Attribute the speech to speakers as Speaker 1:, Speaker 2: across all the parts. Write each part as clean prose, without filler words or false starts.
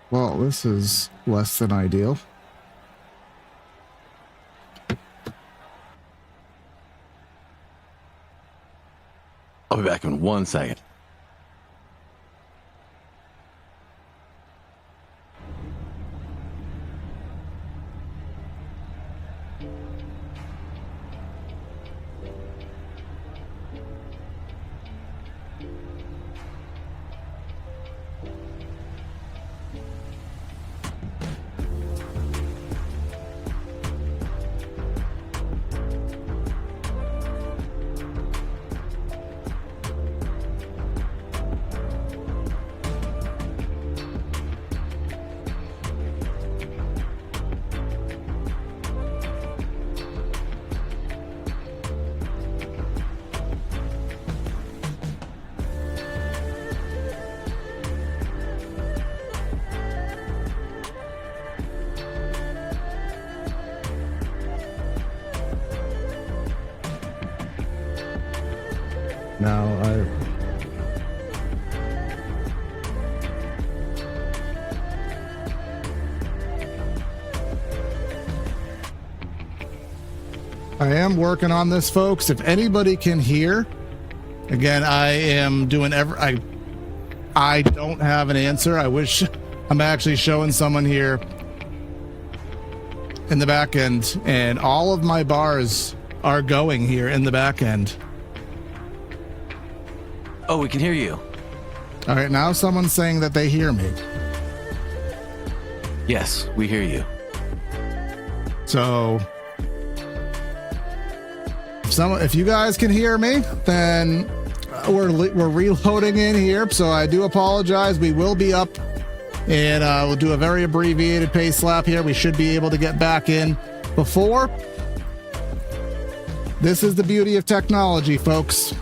Speaker 1: Well, this is less than ideal.
Speaker 2: I'll be back in 1 second.
Speaker 1: Now, I am working on this, folks. If anybody can hear, again, I am doing I don't have an answer. I wish I'm actually showing someone here in the back end, and all of my bars are going here in the back end.
Speaker 2: Oh, we can hear you.
Speaker 1: All right, now someone's saying that they hear me.
Speaker 2: Yes, we hear you.
Speaker 1: So if you guys can hear me, then we're reloading in here. So I do apologize. We will be up, and we'll do a very abbreviated pace lap here. We should be able to get back in before. This is the beauty of technology, folks.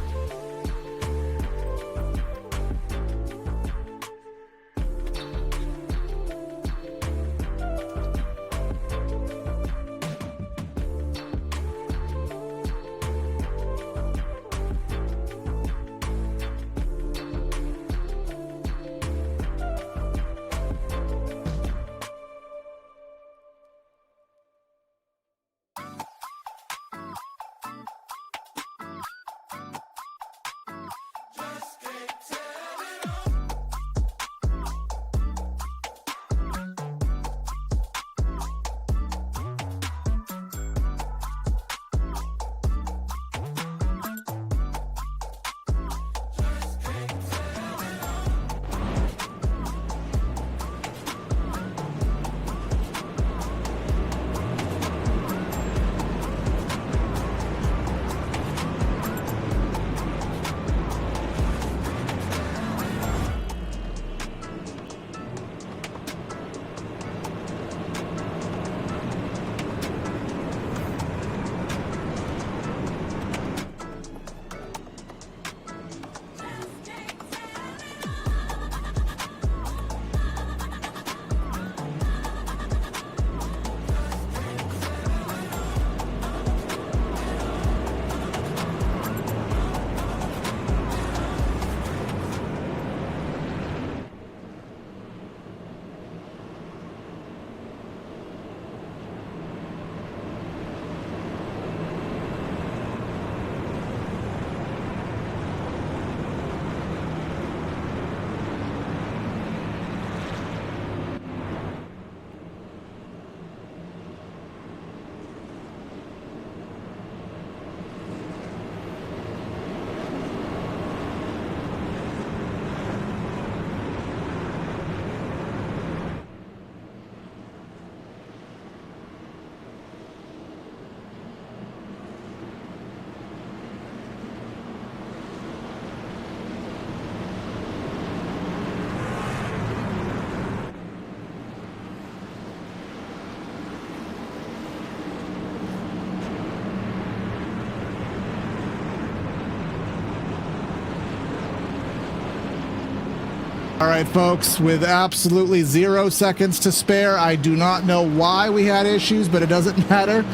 Speaker 1: All right, folks, with absolutely 0 seconds to spare, I do not know why we had issues, but it doesn't matter.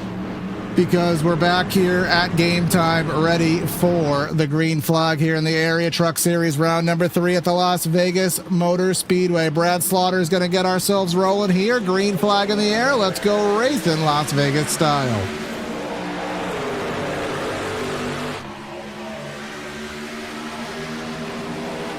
Speaker 1: because we're back here at game time, ready for the green flag here in the area. Truck Series round number 3 at the Las Vegas Motor Speedway. Brad Slaughter is going to get ourselves rolling here. Green flag in the air. Let's go racing Las Vegas style.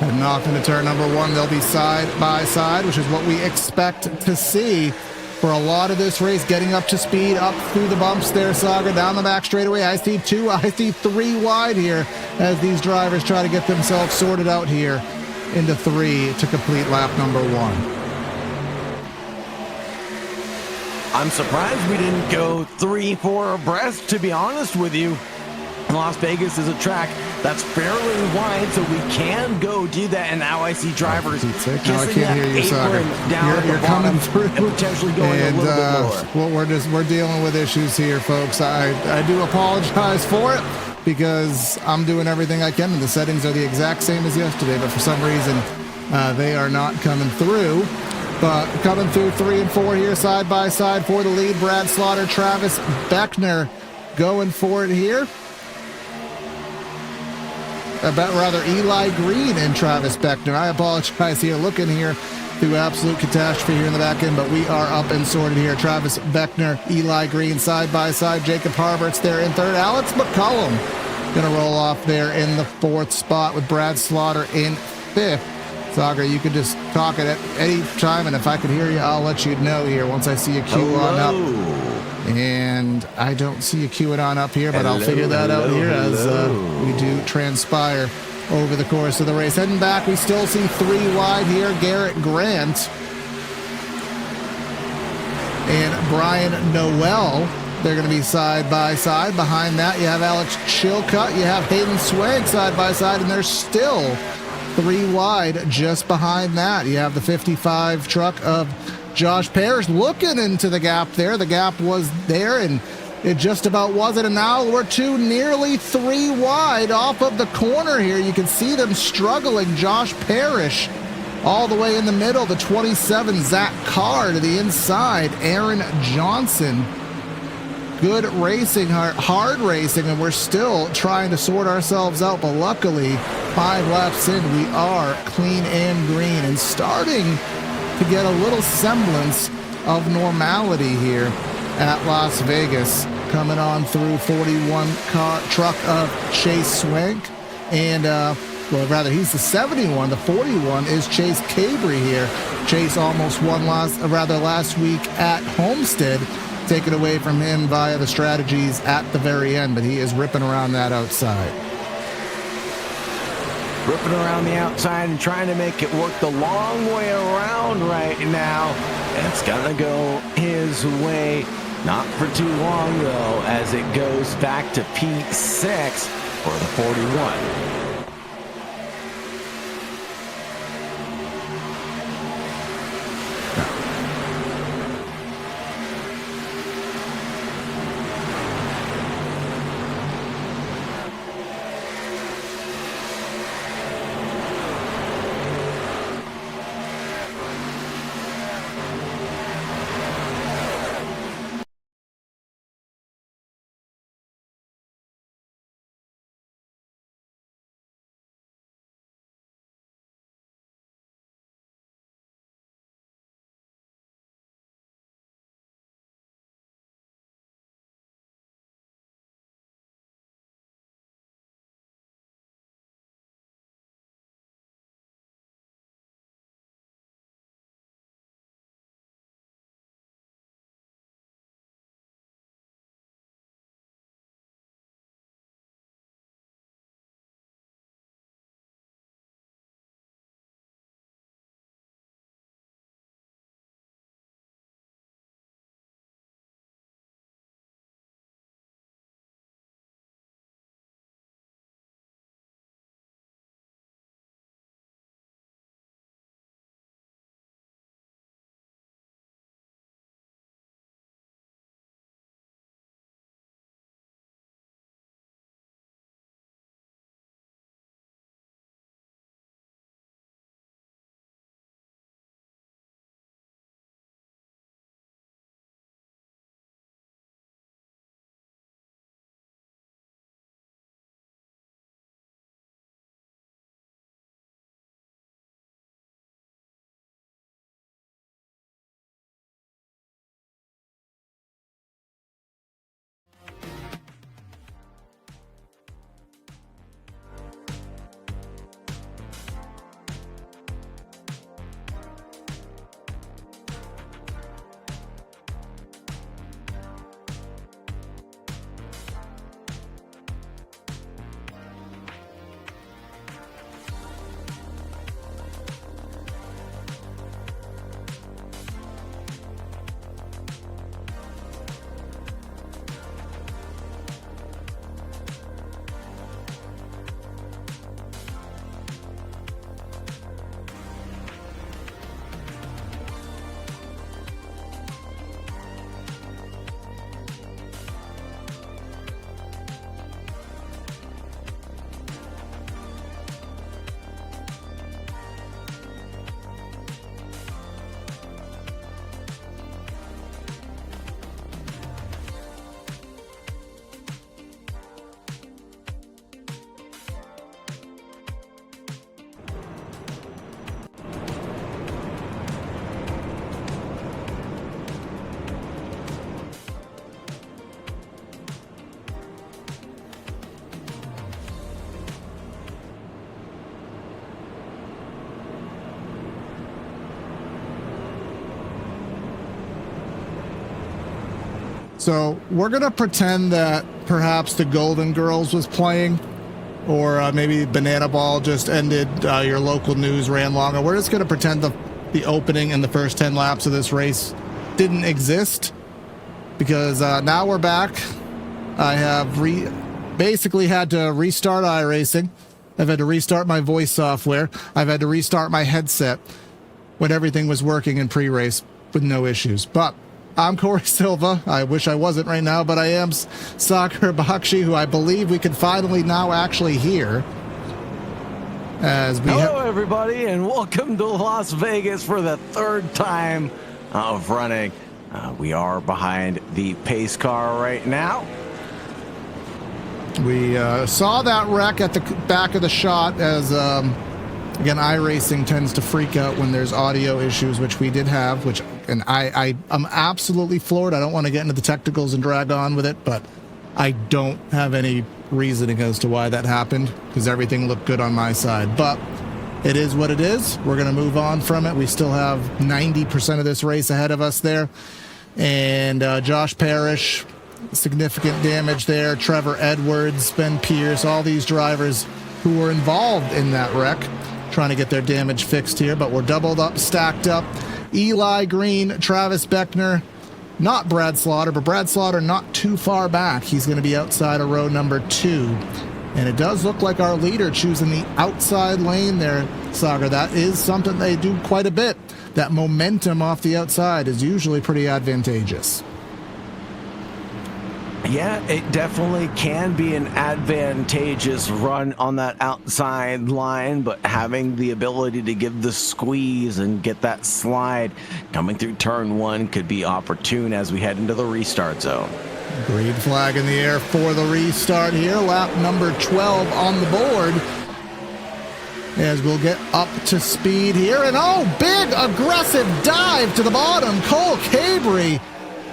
Speaker 1: Heading off into turn number 1, they'll be side by side, which is what we expect to see for a lot of this race. Getting up to speed, up through the bumps there, Saga, down the back straightaway. I see 2, I see 3 wide here as these drivers try to get themselves sorted out here into 3 to complete lap number 1.
Speaker 2: I'm surprised we didn't go 3-4 abreast, to be honest with you. Las Vegas is a track that's fairly wide, so we can go do that. And now I see drivers kissing that apron down at the bottom through and potentially going a little bit lower.
Speaker 1: Well, we're dealing with issues here, folks. I do apologize for it because I'm doing everything I can, and the settings are the exact same as yesterday, but for some reason they are not coming through. But coming through 3 and 4 here side by side for the lead. Brad Slaughter, Travis Beckner going for it here. Rather Eli Green and Travis Beckner. I apologize here. Looking here through absolute catastrophe here in the back end, but we are up and sorted here. Travis Beckner, Eli Green side by side. Jacob Harbert's there in 3rd. Alex McCullum going to roll off there in the 4th spot with Brad Slaughter in 5th. Saga, you can just talk at any time, and if I can hear you, I'll let you know here once I see a queue on up. And I don't see a queuing on up here, but I'll figure that out here as we do transpire over the course of the race. Heading back, we still see 3 wide here. Garrett Grant and Brian Noel. They're going to be side by side. Behind that, you have Alex Chilcutt. You have Hayden Swank side by side, and they're still 3 wide just behind that. You have the 55 truck of Josh Parrish looking into the gap there. The gap was there, and it just about wasn't. And now we're nearly 3 wide off of the corner here. You can see them struggling. Josh Parrish all the way in the middle. The 27, Zach Carr to the inside. Aaron Johnson. Good racing, hard racing, and we're still trying to sort ourselves out. But luckily, 5 laps in, we are clean and green and starting to get a little semblance of normality here at Las Vegas. Coming on through 41 car truck of Chase Swank, and well, rather he's the 71. The 41 is Chase Cabry here. Chase almost won last week at Homestead. Taken away from him via the strategies at the very end, but he is ripping around that outside.
Speaker 2: Ripping around the outside and trying to make it work the long way around right now. It's gonna go his way. Not for too long though, as it goes back to P6 for the 41.
Speaker 1: So we're going to pretend that perhaps the Golden Girls was playing, or maybe Banana Ball just ended, your local news ran longer. We're just going to pretend the opening and the first 10 laps of this race didn't exist, because now we're back. I have basically had to restart iRacing. I've had to restart my voice software. I've had to restart my headset when everything was working in pre-race with no issues. But I'm Corey Silva. I wish I wasn't right now, but I am Sagar Bakshi, who I believe we can finally now actually hear.
Speaker 2: Hello, everybody, and welcome to Las Vegas for the third time of running. We are behind the pace car right now.
Speaker 1: We saw that wreck at the back of the shot as, again, iRacing tends to freak out when there's audio issues, which we did have, and I'm absolutely floored. I don't want to get into the technicals and drag on with it, but I don't have any reasoning as to why that happened, because everything looked good on my side. But it is what it is. We're going to move on from it. We still have 90% of this race ahead of us there. And Josh Parrish, significant damage there. Trevor Edwards, Ben Pierce, all these drivers who were involved in that wreck, trying to get their damage fixed here. But we're doubled up, stacked up. Eli Green, Travis Beckner, not Brad Slaughter, but Brad Slaughter not too far back. He's going to be outside of row number 2. And it does look like our leader choosing the outside lane there, Sagar. That is something they do quite a bit. That momentum off the outside is usually pretty advantageous.
Speaker 2: Yeah, it definitely can be an advantageous run on that outside line, but having the ability to give the squeeze and get that slide coming through turn 1 could be opportune as we head into the restart zone.
Speaker 1: Green flag in the air for the restart here. Lap number 12 on the board as we'll get up to speed here. And big aggressive dive to the bottom. Cole Cabry,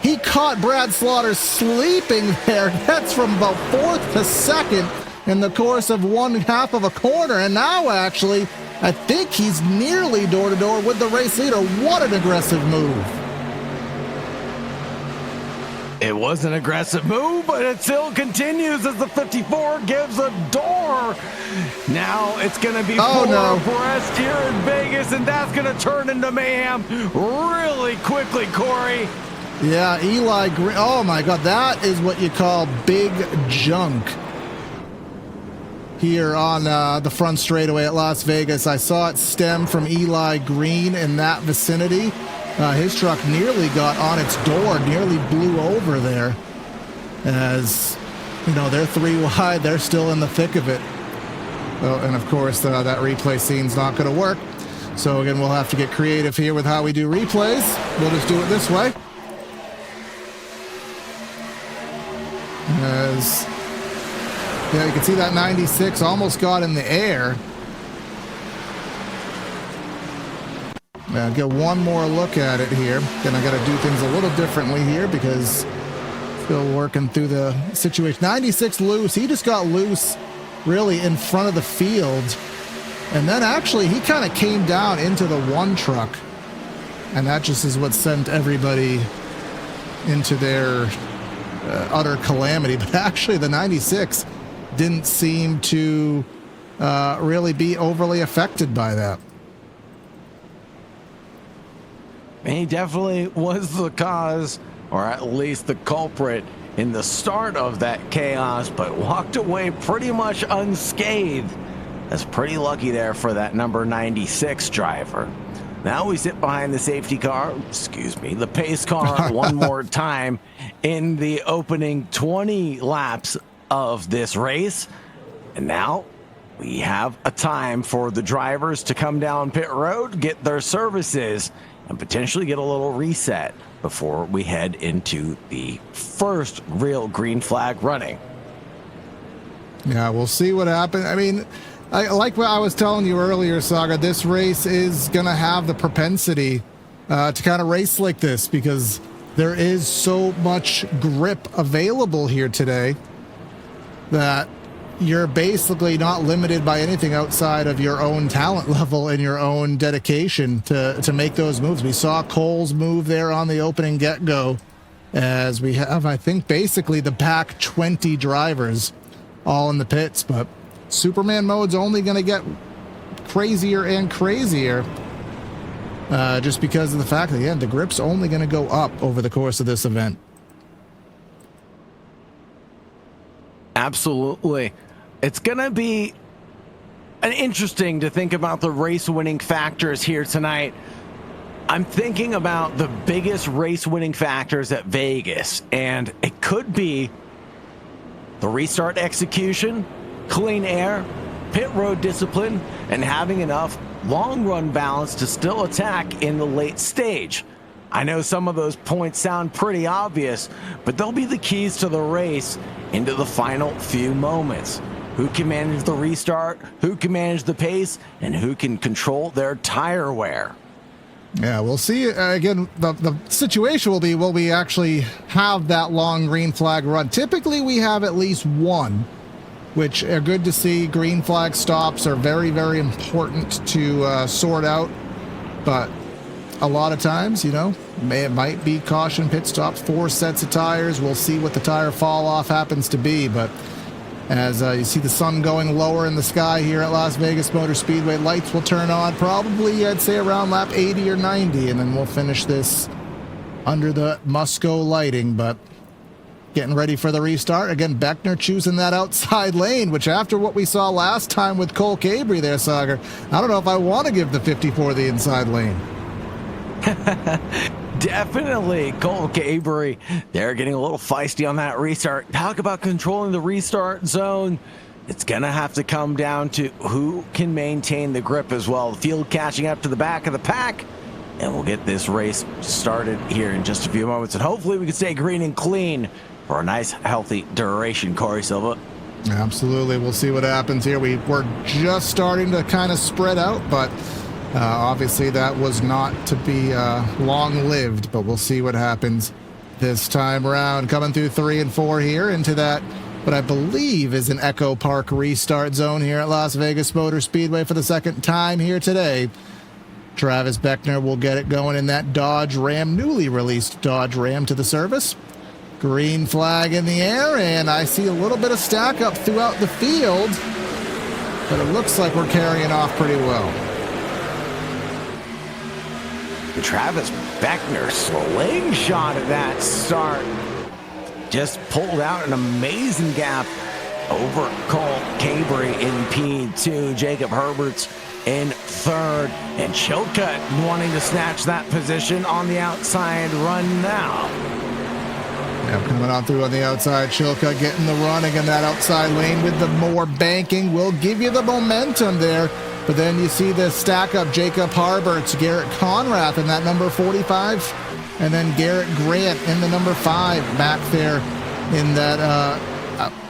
Speaker 1: he caught Brad Slaughter sleeping there. That's from about 4th to 2nd in the course of 1/2 of a corner. And now actually, I think he's nearly door to door with the race leader. What an aggressive move.
Speaker 2: It was an aggressive move, but it still continues as the 54 gives a door. Now it's going to be abreast here in Vegas, and that's going to turn into mayhem really quickly, Corey.
Speaker 1: Yeah, Eli Green. Oh, my God. That is what you call big junk here on the front straightaway at Las Vegas. I saw it stem from Eli Green in that vicinity. His truck nearly got on its door, nearly blew over there. As, they're 3 wide. They're still in the thick of it. And, of course, that replay scene's not going to work. So, again, we'll have to get creative here with how we do replays. We'll just do it this way. You can see that 96 almost got in the air. Get one more look at it here. Then I got to do things a little differently here because still working through the situation. 96 loose. He just got loose really in front of the field. And then actually he kind of came down into the 1 truck. And that just is what sent everybody into their utter calamity. But actually the 96 didn't seem to really be overly affected by that.
Speaker 2: He definitely was the cause, or at least the culprit, in the start of that chaos, but walked away pretty much unscathed. That's pretty lucky there for that number 96 driver. Now we sit behind the safety car, the pace car one more time in the opening 20 laps of this race. And now we have a time for the drivers to come down pit road, get their services, and potentially get a little reset before we head into the first real green flag running.
Speaker 1: Yeah, we'll see what happens. I mean, like what I was telling you earlier, Saga, this race is going to have the propensity to kind of race like this because there is so much grip available here today that you're basically not limited by anything outside of your own talent level and your own dedication to make those moves. We saw Cole's move there on the opening get-go as we have, I think, basically the back 20 drivers all in the pits. But Superman mode's only going to get crazier and crazier, just because of the fact that, again, the grip's only going to go up over the course of this event.
Speaker 2: Absolutely. It's going to be interesting to think about the race-winning factors here tonight. I'm thinking about the biggest race-winning factors at Vegas, and it could be the restart execution, clean air, pit road discipline, and having enough long-run balance to still attack in the late stage. I know some of those points sound pretty obvious, but they'll be the keys to the race into the final few moments. Who can manage the restart, who can manage the pace, and who can control their tire wear.
Speaker 1: Yeah, we'll see. Again, the situation will be, will we actually have that long green flag run? Typically, we have at least one, which are good to see. Green flag stops are very, very important to sort out. But a lot of times, you know, it might be caution pit stops, 4 sets of tires. We'll see what the tire fall off happens to be. But as you see the sun going lower in the sky here at Las Vegas Motor Speedway, lights will turn on probably, I'd say, around lap 80 or 90, and then we'll finish this under the Musco lighting. But getting ready for the restart. Again, Beckner choosing that outside lane, which after what we saw last time with Cole Cabry there, Sagar, I don't know if I want to give the 54 the inside lane.
Speaker 2: Definitely Cole Cabry. They're getting a little feisty on that restart. Talk about controlling the restart zone. It's going to have to come down to who can maintain the grip as well. The field catching up to the back of the pack. And we'll get this race started here in just a few moments. And hopefully we can stay green and clean for a nice, healthy duration, Corey Silva.
Speaker 1: Absolutely. We'll see what happens here. We're just starting to kind of spread out, but obviously that was not to be long-lived, but we'll see what happens this time around. Coming through 3 and 4 here into that, what I believe is an Echo Park restart zone here at Las Vegas Motor Speedway for the second time here today. Travis Beckner will get it going in that Dodge Ram, newly released Dodge Ram to the service. Green flag in the air, and I see a little bit of stack up throughout the field, but it looks like we're carrying off pretty well.
Speaker 2: Travis Beckner slingshot at that start. Just pulled out an amazing gap over Cole Cabry in P2. Jacob Herberts in 3rd. And Chilcutt wanting to snatch that position on the outside run now.
Speaker 1: Yeah, coming on through on the outside. Chilcutt getting the running in that outside lane with the more banking will give you the momentum there. But then you see the stack up Jacob Herberts, Garrett Conrath in that number 45, and then Garrett Grant in the number 5 back there in that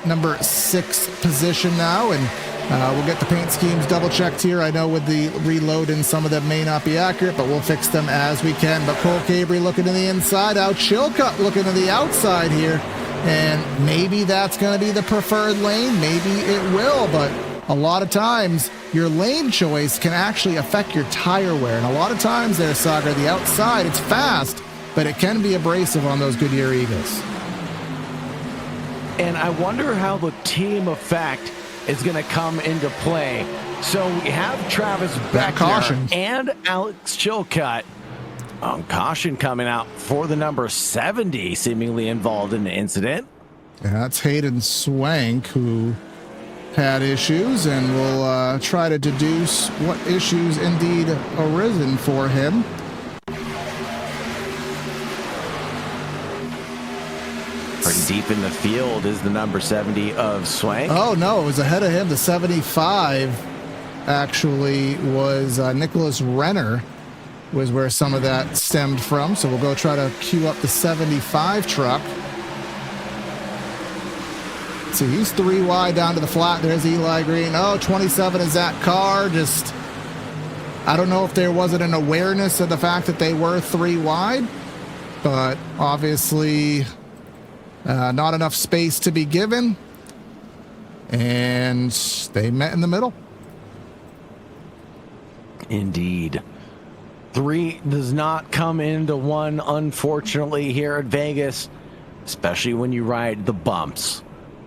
Speaker 1: number 6 position now. And we'll get the paint schemes double checked here. I know with the reload and some of them may not be accurate, but we'll fix them as we can. But Cole Cabry looking to the inside, out Chilcutt looking to the outside here. And maybe that's going to be the preferred lane. Maybe it will, but a lot of times your lane choice can actually affect your tire wear. And a lot of times there, Sagar, the outside, it's fast, but it can be abrasive on those Goodyear Eagles.
Speaker 2: And I wonder how the team effect is going to come into play. So we have Travis Beckner and Alex Chilcutt on caution coming out for the number 70, seemingly involved in the incident.
Speaker 1: Yeah, that's Hayden Swank, who had issues, and we'll try to deduce what issues indeed arisen for him.
Speaker 2: Pretty deep in the field is the number 70 of Swank.
Speaker 1: Oh, no, it was ahead of him. The 75 actually was Nicholas Renner was where some of that stemmed from. So we'll go try to queue up the 75 truck. See, he's 3 wide down to the flat. There's Eli Green. Oh, 27 is that car. Just, I don't know if there wasn't an awareness of the fact that they were 3 wide, but obviously not enough space to be given. And they met in the middle.
Speaker 2: Indeed. Three does not come into one, unfortunately, here at Vegas, especially when you ride the bumps.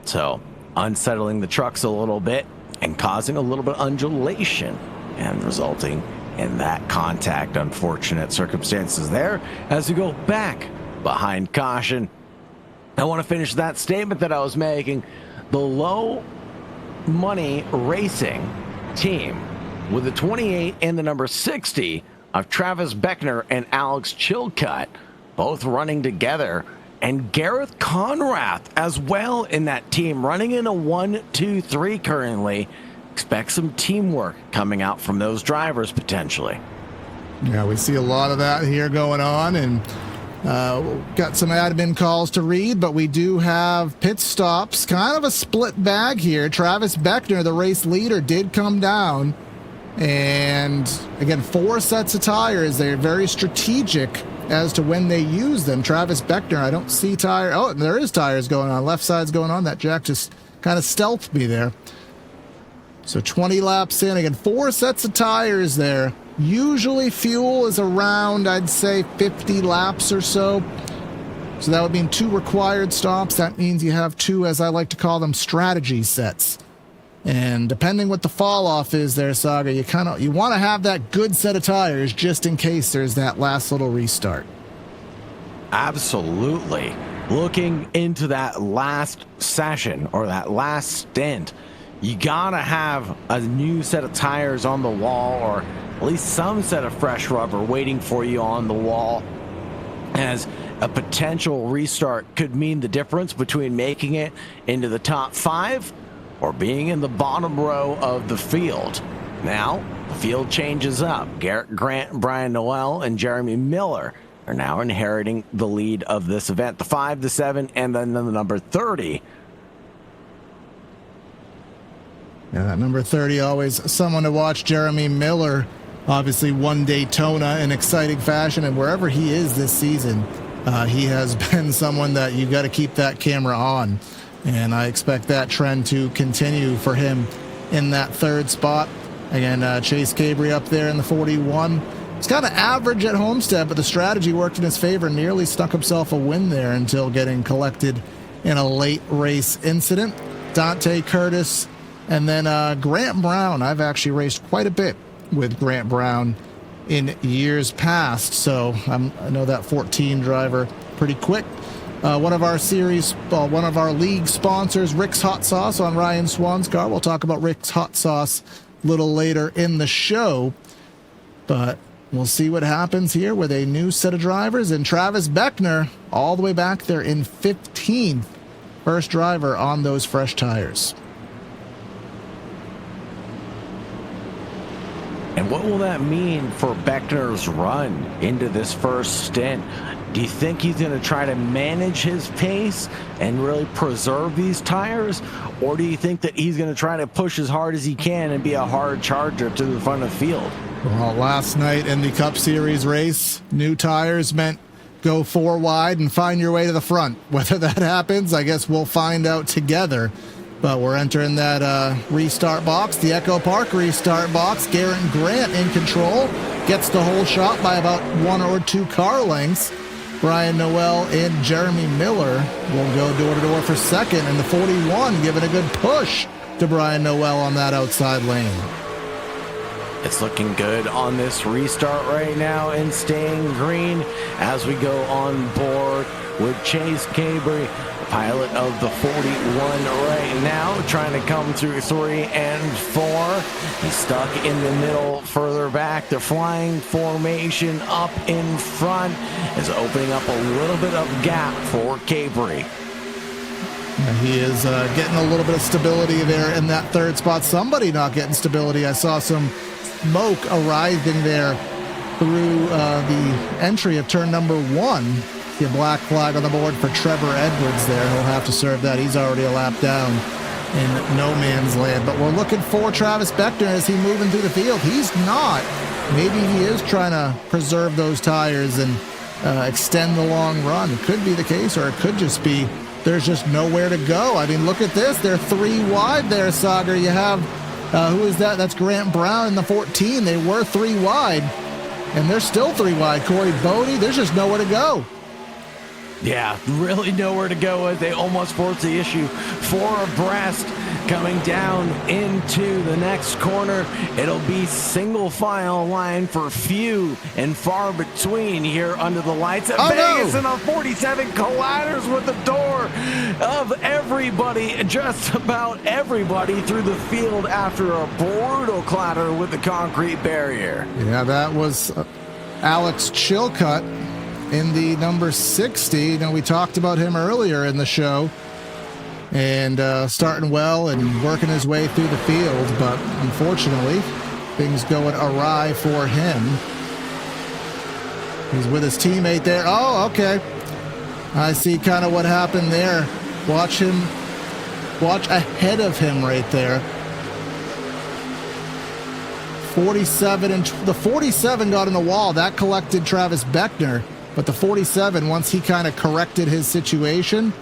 Speaker 2: So, unsettling the trucks a little bit and causing a little bit of undulation and resulting in that contact. Unfortunate circumstances there as we go back behind caution. I want to finish that statement that I was making. The low money racing team with the 28 and the number 60 of Travis Beckner and Alex Chilcutt both running together, and Gareth Conrath as well in that team, running in a 1-2-3 currently. Expect some teamwork coming out from those drivers potentially.
Speaker 1: Yeah, we see a lot of that here going on, and got some admin calls to read, but we do have pit stops. Kind of a split bag here. Travis Beckner, the race leader, did come down. And again, 4 sets of tires. They're very strategic as to when they use them. Travis Beckner, I don't see tire. Oh, there is tires going on. Left side's going on. That Jack just kind of stealthed me there. So 20 laps in. Again, 4 sets of tires there. Usually fuel is around, I'd say, 50 laps or so. So that would mean 2 required stops. That means you have 2, as I like to call them, strategy sets. And depending what the fall off is there, Saga, you want to have that good set of tires just in case there's that last little restart.
Speaker 2: Absolutely. Looking into that last session or that last stint, you gotta have a new set of tires on the wall, or at least some set of fresh rubber waiting for you on the wall, as a potential restart could mean the difference between making it into the top 5 or being in the bottom row of the field. Now, the field changes up. Garrett Grant, Brian Noel, and Jeremy Miller are now inheriting the lead of this event. The 5, the 7, and then the number 30.
Speaker 1: Yeah, that number 30, always someone to watch. Jeremy Miller obviously won Daytona in exciting fashion, and wherever he is this season, he has been someone that you got to keep that camera on. And I expect that trend to continue for him in that 3rd spot. Again, Chase Cabry up there in the 41. He's kind of average at Homestead, but the strategy worked in his favor. Nearly stuck himself a win there until getting collected in a late race incident. Dante Curtis, and then Grant Brown. I've actually raced quite a bit with Grant Brown in years past, so I know that 14 driver pretty quick. One of our league sponsors, Rick's Hot Sauce on Ryan Swan's car. We'll talk about Rick's Hot Sauce a little later in the show, but we'll see what happens here with a new set of drivers, and Travis Beckner all the way back there in 15th, first driver on those fresh tires.
Speaker 2: And what will that mean for Beckner's run into this first stint? Do you think he's going to try to manage his pace and really preserve these tires? Or do you think that he's going to try to push as hard as he can and be a hard charger to the front of the field?
Speaker 1: Well, last night in the Cup Series race, new tires meant go 4 wide and find your way to the front. Whether that happens, I guess we'll find out together. But we're entering that restart box, the Echo Park restart box. Garrett Grant in control, gets the whole shot by about 1 or 2 car lengths. Brian Noel and Jeremy Miller will go door-to-door for second, and the 41 giving a good push to Brian Noel on that outside lane.
Speaker 2: It's looking good on this restart right now and staying green as we go on board with Chase Cabry, pilot of the 41 right now, trying to come through 3 and 4. He's stuck in the middle further back. The flying formation up in front is opening up a little bit of gap for Cabry.
Speaker 1: He is getting a little bit of stability there in that 3rd spot. Somebody not getting stability. I saw some smoke arriving there through the entry of turn number 1. The black flag on the board for Trevor Edwards there. He'll have to serve that. He's already a lap down in no man's land. But we're looking for Travis Beckner as he moving through the field. He's not. Maybe he is trying to preserve those tires and extend the long run. It could be the case, or it could just be there's just nowhere to go. I mean, look at this. They're 3 wide there, Sagar. You have, who is that? That's Grant Brown in the 14. They were 3 wide. And they're still 3 wide. Corey Bodie, there's just nowhere to go.
Speaker 2: Yeah, really nowhere to go as they almost force the issue. 4 abreast coming down into the next corner. It'll be single file line for few and far between here under the lights of Vegas. And the 47 colliders with the door of everybody, just about everybody through the field after a brutal clatter with the concrete barrier.
Speaker 1: Yeah, that was Alex Chilcutt in the number 60. You know, we talked about him earlier in the show, and starting well and working his way through the field, but unfortunately things going awry for him. He's with his teammate there. Oh, okay, I see kind of what happened there. Watch ahead of him right there. 47, and the 47 got in the wall. That collected Travis Beckner. But the 47, once he kind of corrected his situation,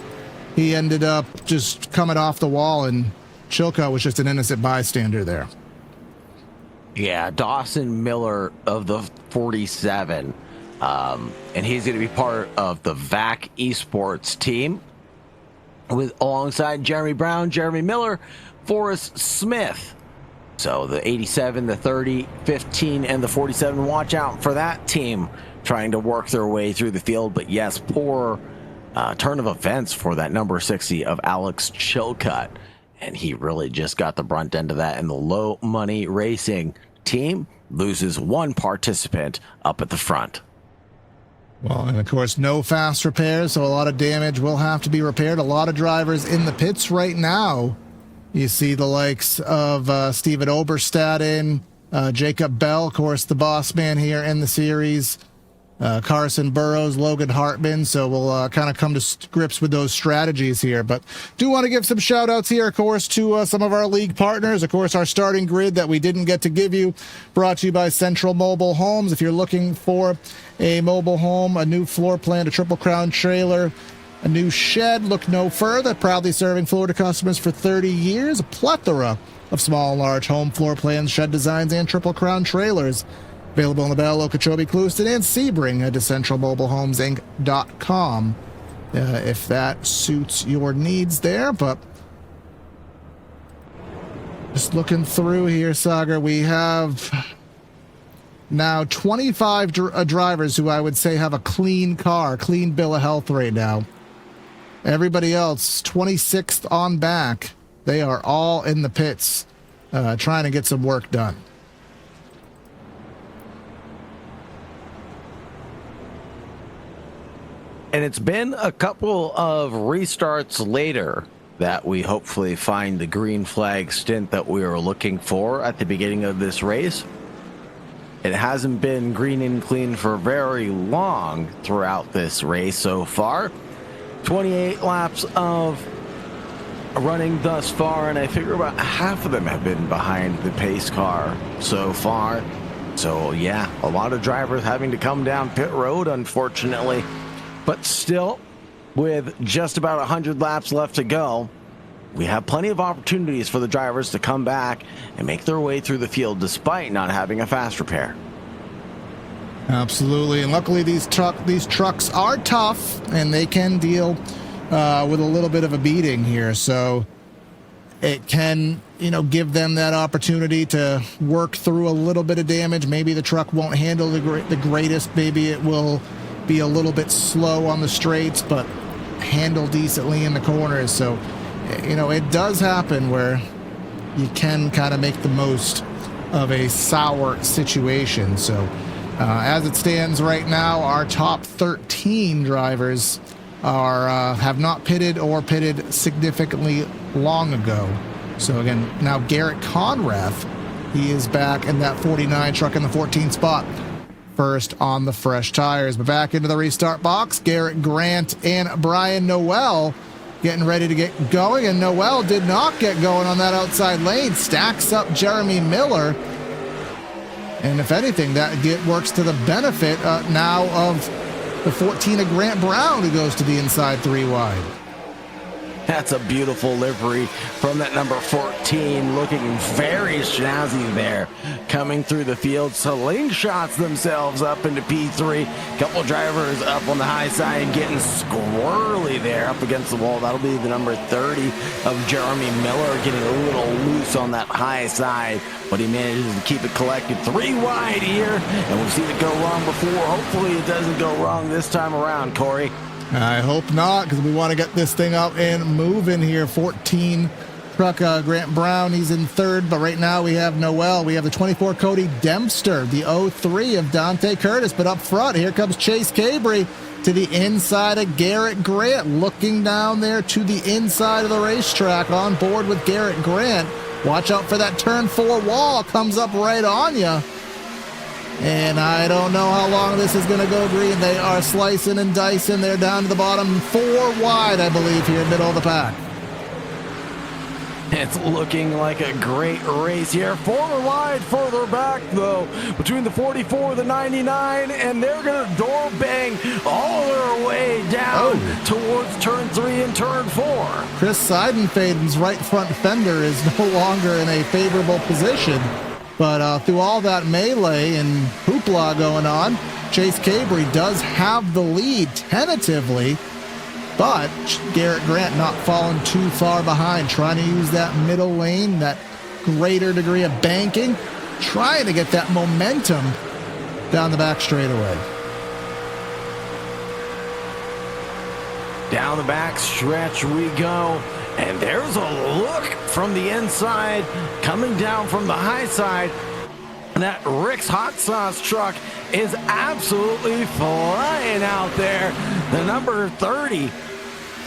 Speaker 1: he ended up just coming off the wall, and Chilcutt was just an innocent bystander there.
Speaker 2: Yeah, Dawson Miller of the 47. And he's going to be part of the VAC Esports team alongside Jeremy Brown, Jeremy Miller, Forrest Smith. So the 87, the 30, 15, and the 47, watch out for that team trying to work their way through the field. But yes, poor turn of events for that number 60 of Alex Chilcutt. And he really just got the brunt end of that. And the low money racing team loses 1 participant up at the front.
Speaker 1: Well, and of course, no fast repairs, so a lot of damage will have to be repaired. A lot of drivers in the pits right now. You see the likes of Steven Oberstadt Jacob Bell, of course, the boss man here in the series. Carson Burrows, Logan Hartman. So we'll kind of come to grips with those strategies here. But do want to give some shout outs here, of course, to some of our league partners. Of course, our starting grid that we didn't get to give you, brought to you by Central Mobile Homes. If you're looking for a mobile home, a new floor plan, a Triple Crown trailer, a new shed, look no further. Proudly serving Florida customers for 30 years. A plethora of small and large home floor plans, shed designs, and Triple Crown trailers. Available in LaBelle, Okeechobee, Clewiston, and Sebring. Head to centralmobilehomeinc.com if that suits your needs there. But just looking through here, Sagar, we have now 25 drivers who I would say have a clean car, clean bill of health right now. Everybody else, 26th on back, they are all in the pits trying to get some work done.
Speaker 2: And it's been a couple of restarts later that we hopefully find the green flag stint that we were looking for at the beginning of this race. It hasn't been green and clean for very long throughout this race so far. 28 laps of running thus far, and I figure about half of them have been behind the pace car so far. So yeah, a lot of drivers having to come down pit road, unfortunately. But still, with just about 100 laps left to go, we have plenty of opportunities for the drivers to come back and make their way through the field despite not having a fast repair.
Speaker 1: Absolutely, and luckily these trucks are tough, and they can deal with a little bit of a beating here. So it can, give them that opportunity to work through a little bit of damage. Maybe the truck won't handle the greatest. Maybe it will be a little bit slow on the straights, but handle decently in the corners. So, it does happen where you can kind of make the most of a sour situation. So, as it stands right now, our top 13 drivers have not pitted or pitted significantly long ago. So again, now Garrett Conrath, he is back in that 49 truck in the 14th spot. First on the fresh tires. But back into the restart box, Garrett Grant and Brian Noel getting ready to get going, and Noel did not get going on that outside lane. Stacks up Jeremy Miller, and if anything, that works to the benefit now of the 14 of Grant Brown, who goes to the inside 3 wide.
Speaker 2: That's a beautiful livery from that number 14, looking very snazzy there, coming through the field. Slingshots themselves up into P3. Couple drivers up on the high side, getting squirrely there up against the wall. That'll be the number 30 of Jeremy Miller, getting a little loose on that high side, but he manages to keep it collected 3 wide here, and we've seen it go wrong before. Hopefully it doesn't go wrong this time around, Corey.
Speaker 1: I hope not, because we want to get this thing up and moving here. 14 truck, Grant Brown, he's in third, but right now we have Noel. We have the 24 Cody Dempster, the 03 of Dante Curtis, but up front, here comes Chase Cabry to the inside of Garrett Grant, looking down there to the inside of the racetrack, on board with Garrett Grant. Watch out for that turn 4 wall, comes up right on you. And I don't know how long this is going to go green. They are slicing and dicing. They're down to the bottom, 4 wide, I believe, here in the middle of the pack.
Speaker 2: It's looking like a great race here. 4 wide further back, though, between the 44, the 99, and they're going to door bang all their way down towards turn 3 and turn 4.
Speaker 1: Chris Seidenfaden's right front fender is no longer in a favorable position. But through all that melee and hoopla going on, Chase Cabry does have the lead tentatively, but Garrett Grant not falling too far behind, trying to use that middle lane, that greater degree of banking, trying to get that momentum down the back straightaway.
Speaker 2: Down the back stretch we go. And there's a look from the inside, coming down from the high side. And that Rick's Hot Sauce truck is absolutely flying out there. The number 30,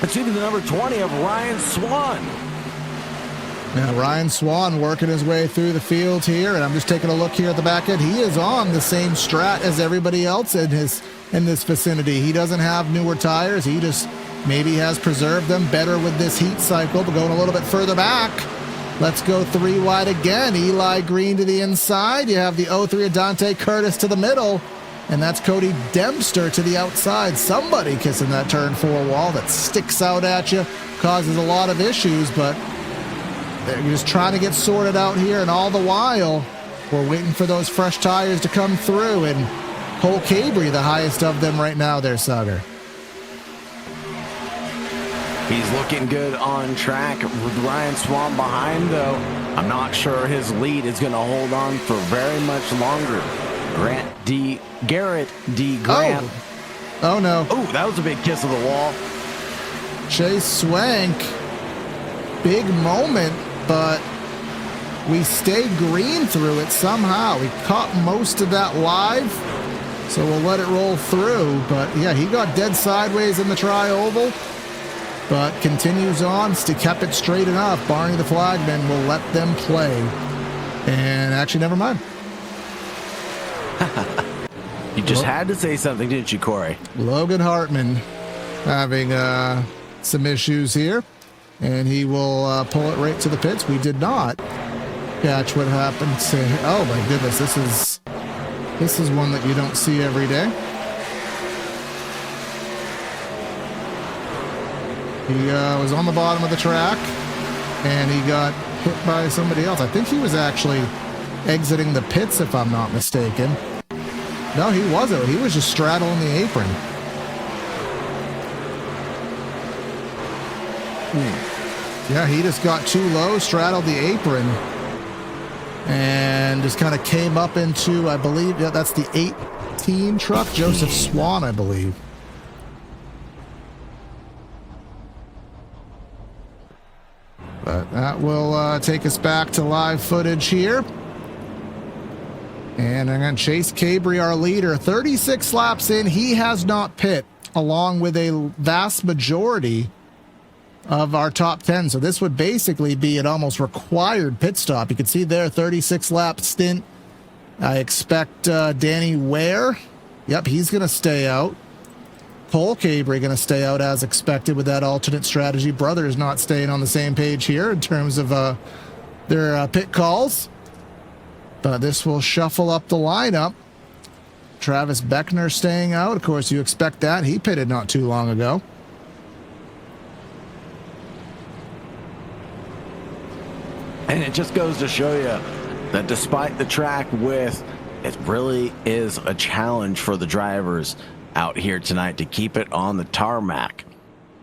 Speaker 2: excuse me, the number 20 of Ryan Swan.
Speaker 1: Now Ryan Swan working his way through the field here, and I'm just taking a look here at the back end. He is on the same strat as everybody else in this vicinity. He doesn't have newer tires. He just maybe has preserved them better with this heat cycle. But going a little bit further back, let's go 3 wide again. Eli Green to the inside. You have the 03 of Dante Curtis to the middle, and that's Cody Dempster to the outside. Somebody kissing that turn 4 wall that sticks out at you, causes a lot of issues, but they're just trying to get sorted out here, and all the while, we're waiting for those fresh tires to come through, and Cole Cabry, the highest of them right now there, Sagar.
Speaker 2: He's looking good on track with Ryan Swan behind, though. I'm not sure his lead is going to hold on for very much longer. Garrett D. Grant.
Speaker 1: Oh, no.
Speaker 2: Oh, that was a big kiss of the wall.
Speaker 1: Chase Swank. Big moment, but we stayed green through it somehow. We caught most of that live, so we'll let it roll through. But, yeah, he got dead sideways in the tri-oval, but continues on, kept it straight enough. Barney the flagman will let them play. And actually, never mind.
Speaker 2: You just had to say something, didn't you, Corey?
Speaker 1: Logan Hartman having some issues here, and he will pull it right to the pits. We did not catch what happened. Oh my goodness, this is one that you don't see every day. He was on the bottom of the track, and he got hit by somebody else. I think he was actually exiting the pits, if I'm not mistaken. No, he wasn't. He was just straddling the apron. Yeah, he just got too low, straddled the apron, and just kind of came up into, I believe, yeah, that's the 18 truck, Joseph Swan, I believe. But that will take us back to live footage here. And again, Chase Cabry, our leader, 36 laps in. He has not pit, along with a vast majority of our top 10. So this would basically be an almost required pit stop. You can see there, 36 lap stint. I expect Danny Ware. Yep, he's going to stay out. Cole Cabry going to stay out as expected with that alternate strategy. Brothers not staying on the same page here in terms of their pit calls. But this will shuffle up the lineup. Travis Beckner staying out. Of course, you expect that. He pitted not too long ago.
Speaker 2: it just goes to show you that despite the track width, it really is a challenge for the drivers out here tonight to keep it on the tarmac.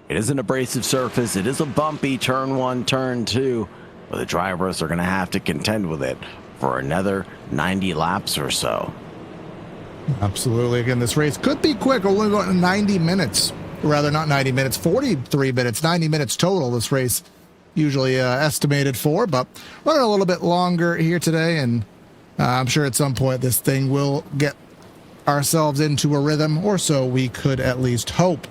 Speaker 2: It is an abrasive surface. It is a bumpy turn 1, turn 2, but the drivers are going to have to contend with it for another 90 laps or so.
Speaker 1: Absolutely. Again, this race could be quick. We're only going 90 minutes. Rather, not 90 minutes, 43 minutes, 90 minutes total. This race usually estimated for, but running a little bit longer here today, and I'm sure at some point this thing will get ourselves into a rhythm, or so we could at least hope.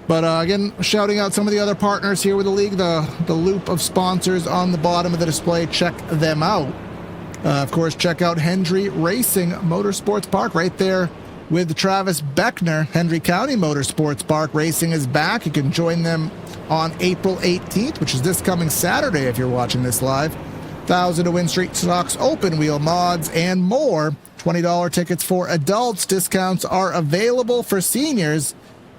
Speaker 1: But again, shouting out some of the other partners here with the league, the loop of sponsors on the bottom of the display. Check them out. Of course, check out Hendry Racing Motorsports Park right there with Travis Beckner. Hendry County Motorsports Park Racing is back. You can join them on April 18th, which is this coming Saturday if you're watching this live. 1,000 to win street stocks, open wheel mods, and more. $20 tickets for adults. Discounts are available for seniors.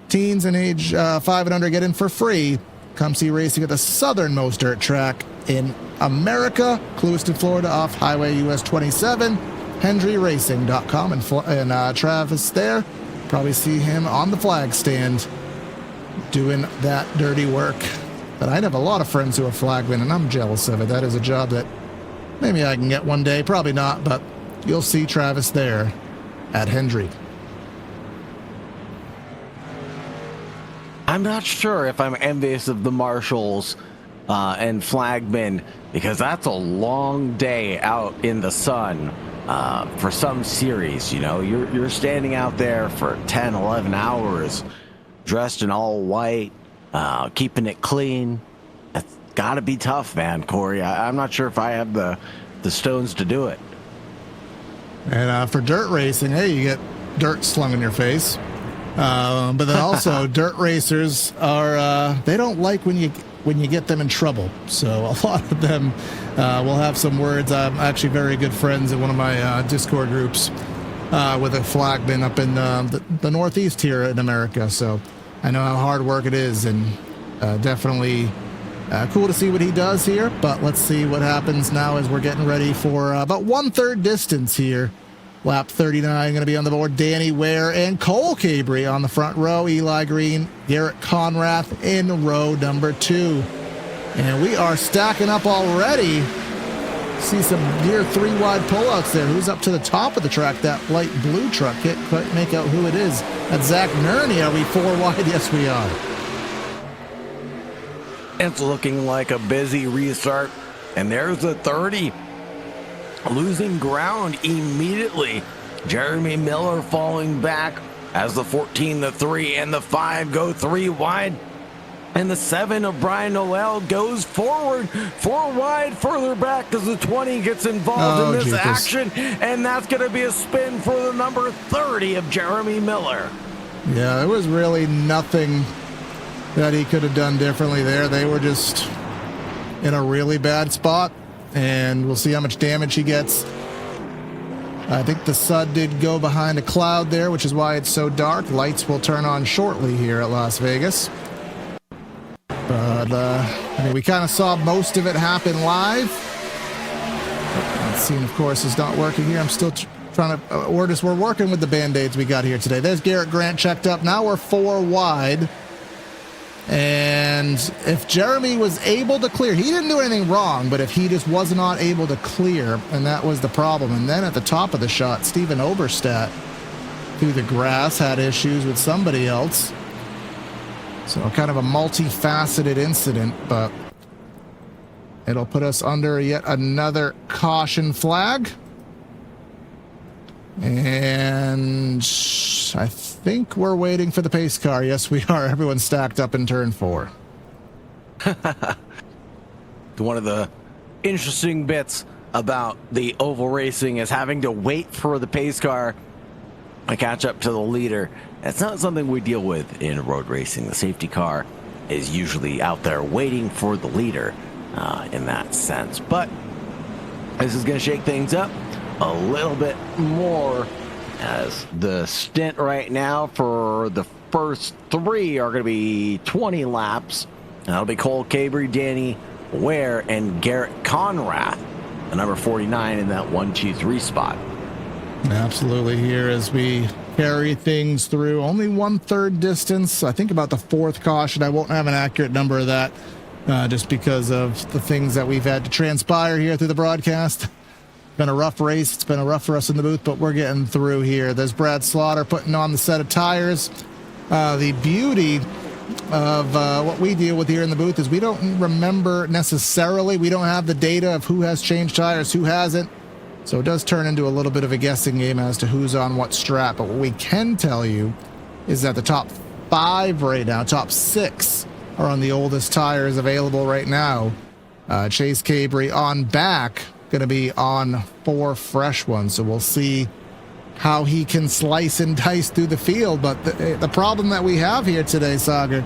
Speaker 1: Teens and age 5 and under get in for free. Come see racing at the southernmost dirt track in America, Clewiston, Florida, off Highway US 27. HendryRacing.com, and Travis there. Probably see him on the flag stand doing that dirty work. But I have a lot of friends who are flagmen, and I'm jealous of it. That is a job that maybe I can get one day. Probably not, but you'll see Travis there at Hendry.
Speaker 2: I'm not sure if I'm envious of the marshals and flagmen, because that's a long day out in the sun for some series. You know, you're standing out there for 10, 11 hours dressed in all white, keeping it clean. That's got to be tough, man, Corey. I'm not sure if I have the stones to do it.
Speaker 1: And for dirt racing, hey, you get dirt slung in your face. But then also dirt racers are they don't like when you get them in trouble. So a lot of them will have some words. I'm actually very good friends in one of my Discord groups with a flagman up in the Northeast here in America. So I know how hard work it is, and definitely cool to see what he does here. But let's see what happens now as we're getting ready for about 1/3 distance here. Lap 39 going to be on the board. Danny Ware and Cole Cabry on the front row. Eli Green, Garrett Conrath in row number 2. And we are stacking up already. See some near 3 wide pullouts there. Who's up to the top of the track? That light blue truck. Can't quite make out who it is. That's Zach Nerney. Are we 4 wide? Yes, we are.
Speaker 2: It's looking like a busy restart. And there's the 30. Losing ground immediately. Jeremy Miller falling back as the 14, the 3, and the 5 go 3 wide. And the 7 of Brian Noel goes forward 4 wide further back as the 20 gets involved in this action. And that's going to be a spin for the number 30 of Jeremy Miller.
Speaker 1: Yeah, there was really nothing that he could have done differently there. They were just in a really bad spot. And we'll see how much damage he gets. I think the sun did go behind a cloud there, which is why it's so dark. Lights will turn on shortly here at Las Vegas. But, I mean, we kind of saw most of it happen live. That scene, of course, is not working here. I'm still trying to, we're working with the Band-Aids we got here today. There's Garrett Grant checked up. Now we're 4 wide. And if Jeremy was able to clear, he didn't do anything wrong, but if he just was not able to clear, and that was the problem. And then at the top of the shot, Steven Oberstadt through the grass had issues with somebody else. So kind of a multifaceted incident, but it'll put us under yet another caution flag. And I think we're waiting for the pace car. Yes, we are. Everyone's stacked up in turn 4.
Speaker 2: One of the interesting bits about the oval racing is having to wait for the pace car to catch up to the leader. That's not something we deal with in road racing. The safety car is usually out there waiting for the leader in that sense. But this is going to shake things up a little bit more, as the stint right now for the first 3 are going to be 20 laps. And that'll be Cole Cabry, Danny Ware, and Garrett Conrath the number 49 in that 1, 2, 3 spot.
Speaker 1: Absolutely. Here as we carry things through, only 1/3 distance. I think about the 4th caution. I won't have an accurate number of that just because of the things that we've had to transpire here through the broadcast. Been a rough race. It's been a rough for us in the booth, but we're getting through here. There's Brad Slaughter putting on the set of tires. The beauty of what we deal with here in the booth is we don't remember necessarily. We don't have the data of who has changed tires, who hasn't. So it does turn into a little bit of a guessing game as to who's on what strap. But what we can tell you is that the top 5 right now, top 6 are on the oldest tires available right now. Chase Cabry on back, going to be on 4 fresh ones. So we'll see how he can slice and dice through the field. But the problem that we have here today, Sagar,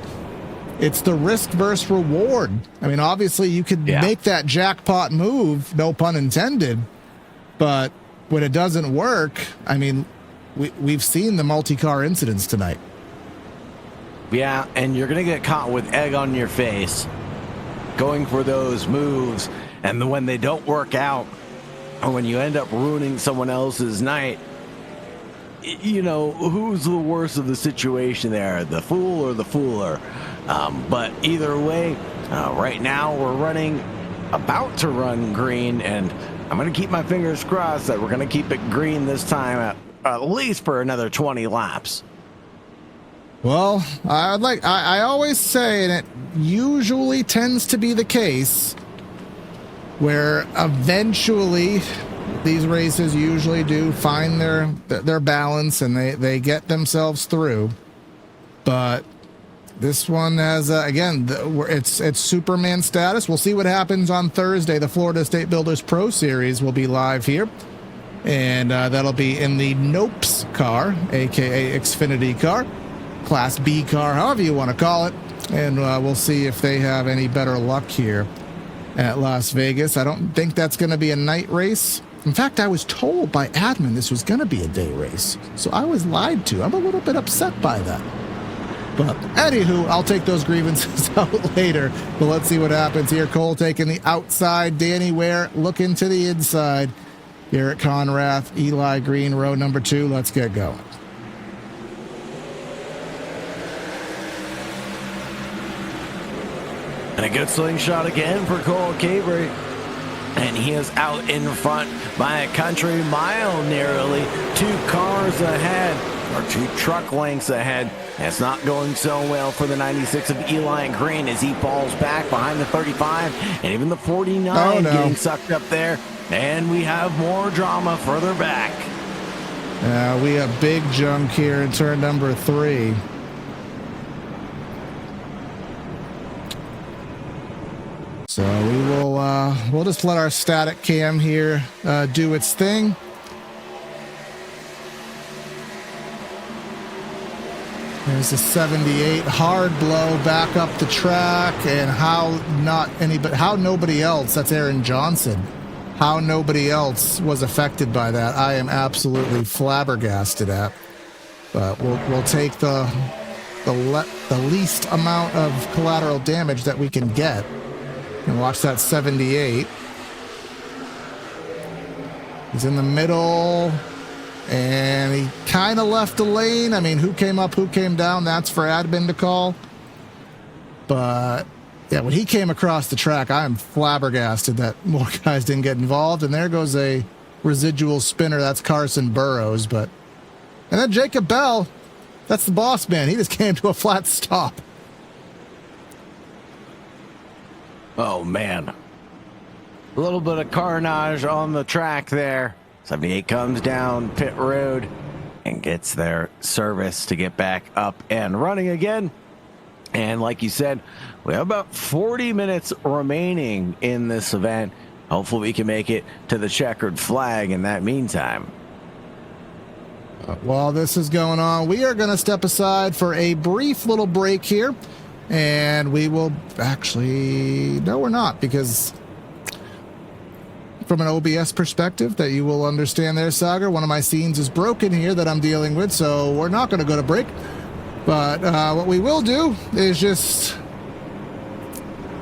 Speaker 1: it's the risk versus reward. I mean, obviously you could make that jackpot move, no pun intended, but when it doesn't work, I mean, we've seen the multi-car incidents tonight.
Speaker 2: Yeah, and you're going to get caught with egg on your face going for those moves, and when they don't work out, or when you end up ruining someone else's night, you know, who's the worst of the situation there, the fool or the fooler? But either way, right now we're about to run green, and I'm going to keep my fingers crossed that we're going to keep it green this time, at least for another 20 laps.
Speaker 1: Well, I always say, and it usually tends to be the case, where eventually these races usually do find their balance and they get themselves through. But this one has, again, it's Superman status. We'll see what happens on Thursday. The Florida State Builders Pro Series will be live here. And that'll be in the Nopes car, a.k.a. Xfinity car. Class B car, however you want to call it. And we'll see if they have any better luck here at Las Vegas. I don't think that's going to be a night race. In fact, I was told by admin this was going to be a day race. So I was lied to. I'm a little bit upset by that. But anywho, I'll take those grievances out later. But let's see what happens here. Cole taking the outside. Danny Ware looking to the inside. Garrett Conrath, Eli Green, row number 2. Let's get going.
Speaker 2: And a good slingshot again for Cole Cabry. And he is out in front by a country mile nearly. 2 cars ahead, or 2 truck lengths ahead. And it's not going so well for the 96 of Eli Green as he falls back behind the 35 and even the 49 getting sucked up there. And we have more drama further back.
Speaker 1: We have big junk here in turn number 3. So we'll just let our static cam here do its thing. There's a 78 hard blow back up the track, and how nobody else, that's Aaron Johnson, how nobody else was affected by that, I am absolutely flabbergasted at. But we'll take the least amount of collateral damage that we can get. And watch that 78. He's in the middle, and he kind of left the lane. I mean, who came up, who came down, that's for admin to call. But, yeah, when he came across the track, I am flabbergasted that more guys didn't get involved. And there goes a residual spinner. That's Carson Burrows. And then Jacob Bell, that's the boss man. He just came to a flat stop.
Speaker 2: Oh, man. A little bit of carnage on the track there. 78 comes down pit road and gets their service to get back up and running again. And like you said, we have about 40 minutes remaining in this event. Hopefully we can make it to the checkered flag in that meantime.
Speaker 1: While this is going on, we are going to step aside for a brief little break here. And we will actually, no, we're not, because from an OBS perspective that you will understand there, Sagar, one of my scenes is broken here that I'm dealing with, so we're not going to go to break. But what we will do is just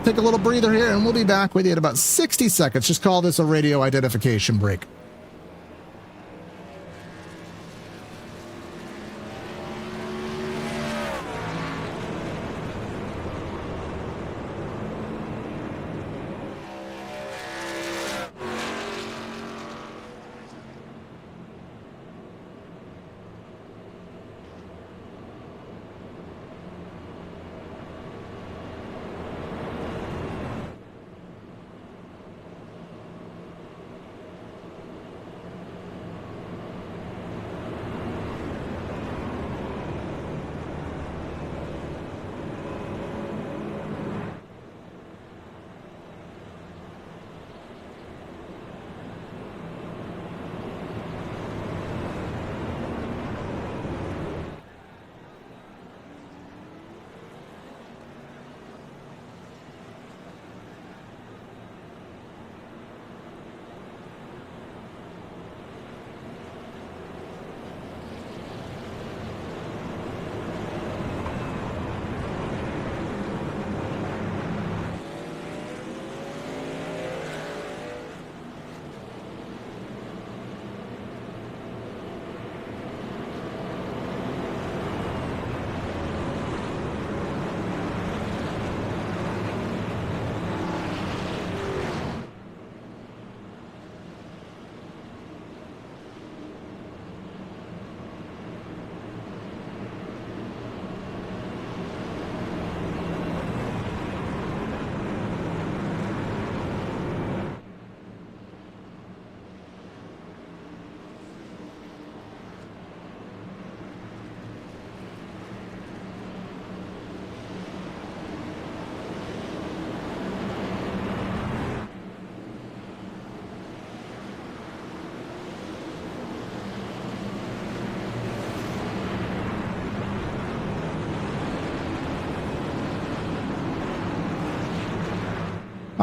Speaker 1: take a little breather here, and we'll be back with you in about 60 seconds. Just call this a radio identification break.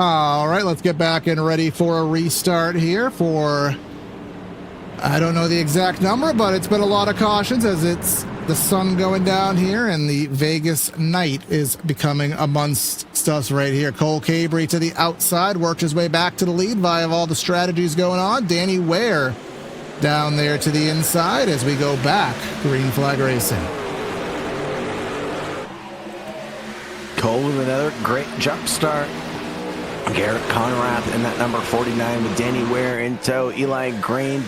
Speaker 1: All right, let's get back and ready for a restart here for, I don't know the exact number, but it's been a lot of cautions as it's the sun going down here and the Vegas night is becoming amongst us right here. Cole Cabry to the outside, worked his way back to the lead via all the strategies going on. Danny Ware down there to the inside as we go back. Green flag racing.
Speaker 2: Cole with another great jump start. Garrett Conrath in that number 49 with Danny Ware in tow. Eli Green,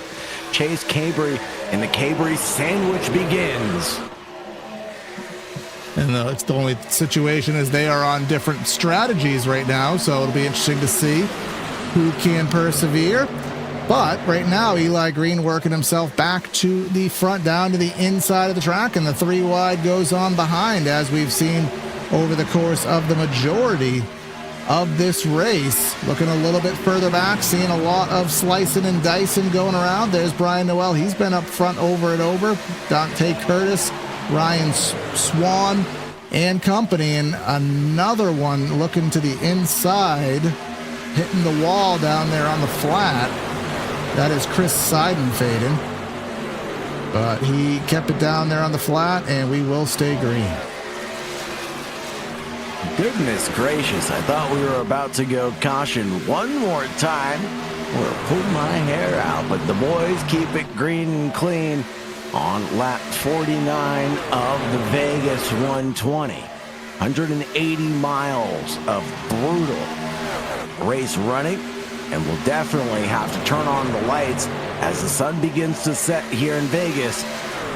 Speaker 2: Chase Cabry, and the Cabry sandwich begins.
Speaker 1: And it's the only situation is they are on different strategies right now, so it'll be interesting to see who can persevere. But right now, Eli Green working himself back to the front, down to the inside of the track, and the 3 wide goes on behind, as we've seen over the course of the majority of this race. Looking a little bit further back, seeing a lot of slicing and dicing going around. There's Brian Noel. He's been up front over and over. Dante Curtis, Ryan Swan, and company. And another one looking to the inside, hitting the wall down there on the flat. That is Chris Seidenfaden. But he kept it down there on the flat, and we will stay green.
Speaker 2: Goodness gracious, I thought we were about to go caution one more time or pull my hair out, but the boys keep it green and clean on lap 49 of the Vegas 120. 180 miles of brutal race running, and we'll definitely have to turn on the lights as the sun begins to set here in Vegas.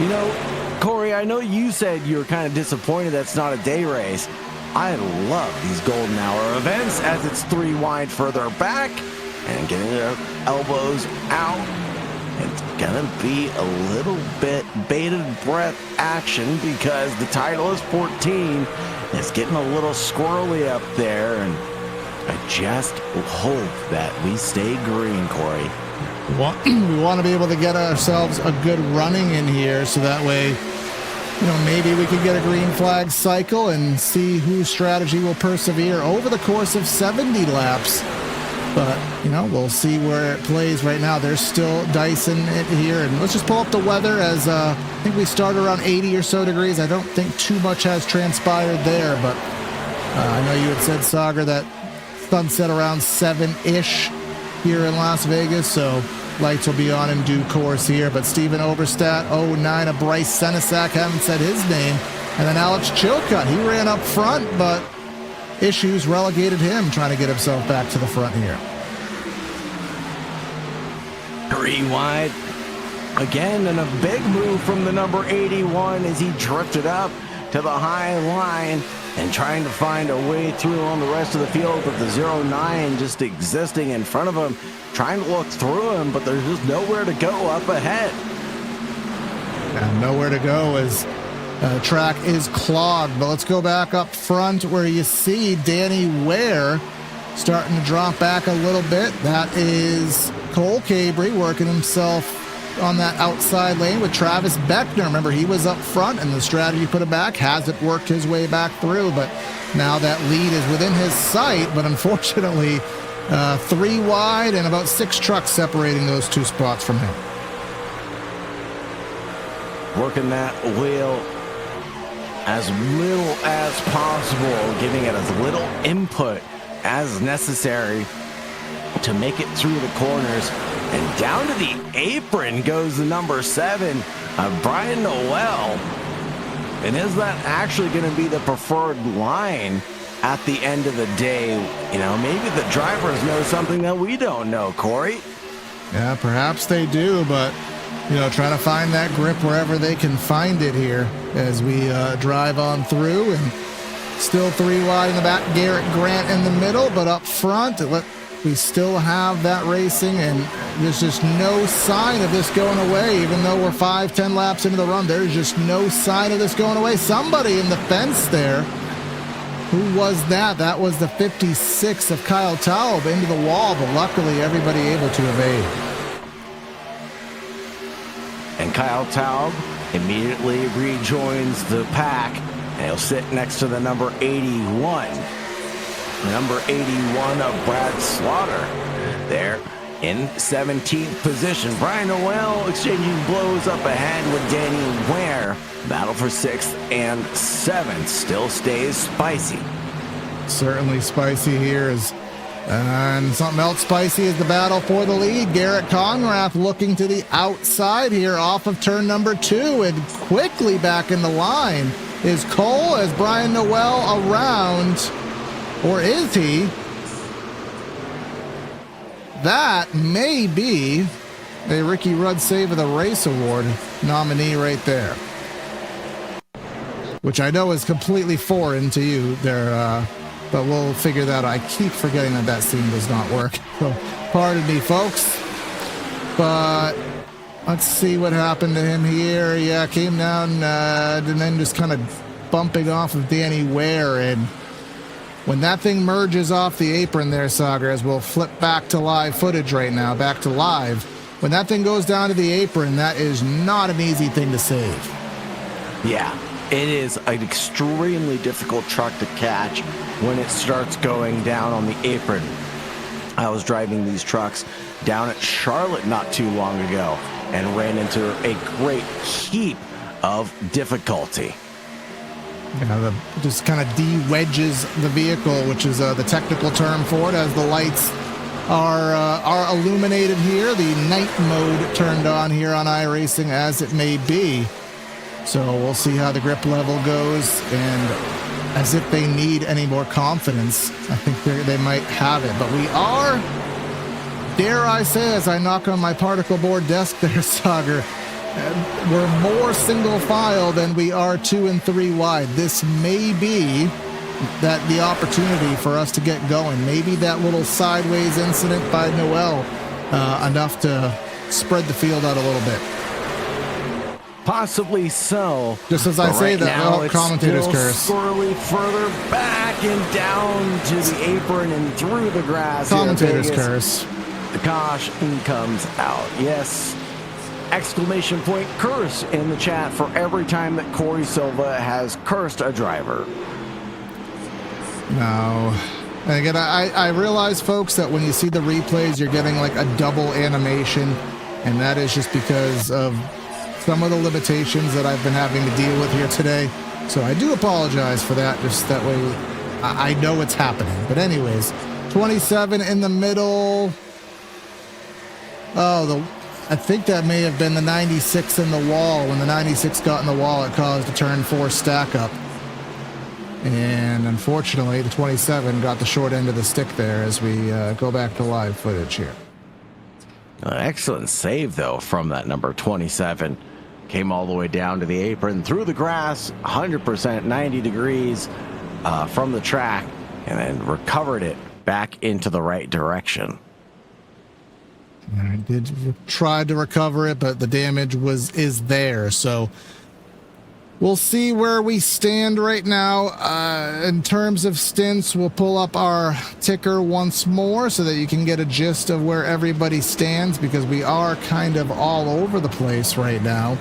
Speaker 2: You know, Corey, I know you said you were kind of disappointed that's not a day race. I love these golden hour events as it's 3 wide further back and getting their elbows out. It's gonna be a little bit bated breath action because the title is 14. It's getting a little squirrely up there, and I just hope that we stay green, Corey.
Speaker 1: We want to be able to get ourselves a good running in here so that way, you know, maybe we could get a green flag cycle and see whose strategy will persevere over the course of 70 laps. But, you know, we'll see where it plays right now. They're still dicing it here. And let's just pull up the weather as I think we start around 80 or so degrees. I don't think too much has transpired there, but I know you had said, Sagar, that sunset around 7-ish here in Las Vegas, so lights will be on in due course here. But Steven Oberstadt, 09 of Bryce Senesac, haven't said his name. And then Alex Chilcutt, he ran up front, but issues relegated him trying to get himself back to the front here.
Speaker 2: 3 wide. Again, and a big move from the number 81 as he drifted up to the high line and trying to find a way through on the rest of the field with the 09 just existing in front of him, trying to look through him, but there's just nowhere to go up ahead.
Speaker 1: And nowhere to go as track is clogged. But let's go back up front where you see Danny Ware starting to drop back a little bit. That is Cole Cabry working himself on that outside lane with Travis Beckner. Remember, he was up front and the strategy put him back. Hasn't worked his way back through, but now that lead is within his sight. But unfortunately, 3 wide and about 6 trucks separating those 2 spots from him.
Speaker 2: Working that wheel as little as possible, giving it as little input as necessary to make it through the corners. And down to the apron goes the number 7, Brian Noel. And is that actually going to be the preferred line at the end of the day? You know, maybe the drivers know something that we don't know, Corey.
Speaker 1: Yeah, perhaps they do, but, you know, trying to find that grip wherever they can find it here as we drive on through. And still 3 wide in the back, Garrett Grant in the middle, but up front, we still have that racing, and there's just no sign of this going away. Even though we're 5-10 laps into the run, there's just no sign of this going away. Somebody in the fence there. Who was that? That was the 56 of Kyle Taub into the wall, but luckily everybody able to evade.
Speaker 2: And Kyle Taub immediately rejoins the pack, and he'll sit next to the number 81. Number 81 of Brad Slaughter there in 17th position. Brian Noel exchanging blows up ahead with Danny Ware. Battle for 6th and 7th still stays spicy.
Speaker 1: Certainly spicy here and something else spicy is the battle for the lead. Garrett Conrath looking to the outside here off of turn number 2, and quickly back in the line is Cole as Brian Noel around. Or is he? That may be a Ricky Rudd Save of the Race Award nominee right there. Which I know is completely foreign to you there, but we'll figure that out. I keep forgetting that scene does not work. So pardon me, folks. But let's see what happened to him here. Yeah, came down and then just kind of bumping off of Danny Ware, and when that thing merges off the apron there, Sagar, as we'll flip back to live footage right now, back to live. When that thing goes down to the apron, that is not an easy thing to save.
Speaker 2: Yeah, it is an extremely difficult truck to catch when it starts going down on the apron. I was driving these trucks down at Charlotte not too long ago and ran into a great heap of difficulty.
Speaker 1: Yeah, just kind of de-wedges the vehicle, which is the technical term for it, as the lights are illuminated here. The night mode turned on here on iRacing as it may be. So we'll see how the grip level goes, and as if they need any more confidence, I think they might have it. But we are, dare I say, as I knock on my particle board desk there, Sagar, we're more single file than we are 2 and 3 wide. This may be the opportunity for us to get going. Maybe that little sideways incident by Noel enough to spread the field out a little bit.
Speaker 2: Possibly so.
Speaker 1: Just as I say that, commentator's curse.
Speaker 2: Squirrely further back and down to the apron and through the grass.
Speaker 1: Commentator's curse.
Speaker 2: The caution comes out. Yes. Exclamation point curse in the chat for every time that Corey Silva has cursed a driver.
Speaker 1: No. And again, I realize, folks, that when you see the replays, you're getting like a double animation, and that is just because of some of the limitations that I've been having to deal with here today. So I do apologize for that. Just that way I know it's happening. But anyways, 27 in the middle. Oh, I think that may have been the 96 in the wall. When the 96 got in the wall, it caused a turn 4 stack up. And unfortunately, the 27 got the short end of the stick there as we go back to live footage here.
Speaker 2: An excellent save, though, from that number 27. Came all the way down to the apron, through the grass, 100%, 90 degrees from the track, and then recovered it back into the right direction.
Speaker 1: I did try to recover it, but the damage is there. So we'll see where we stand right now. In terms of stints, we'll pull up our ticker once more so that you can get a gist of where everybody stands, because we are kind of all over the place right now.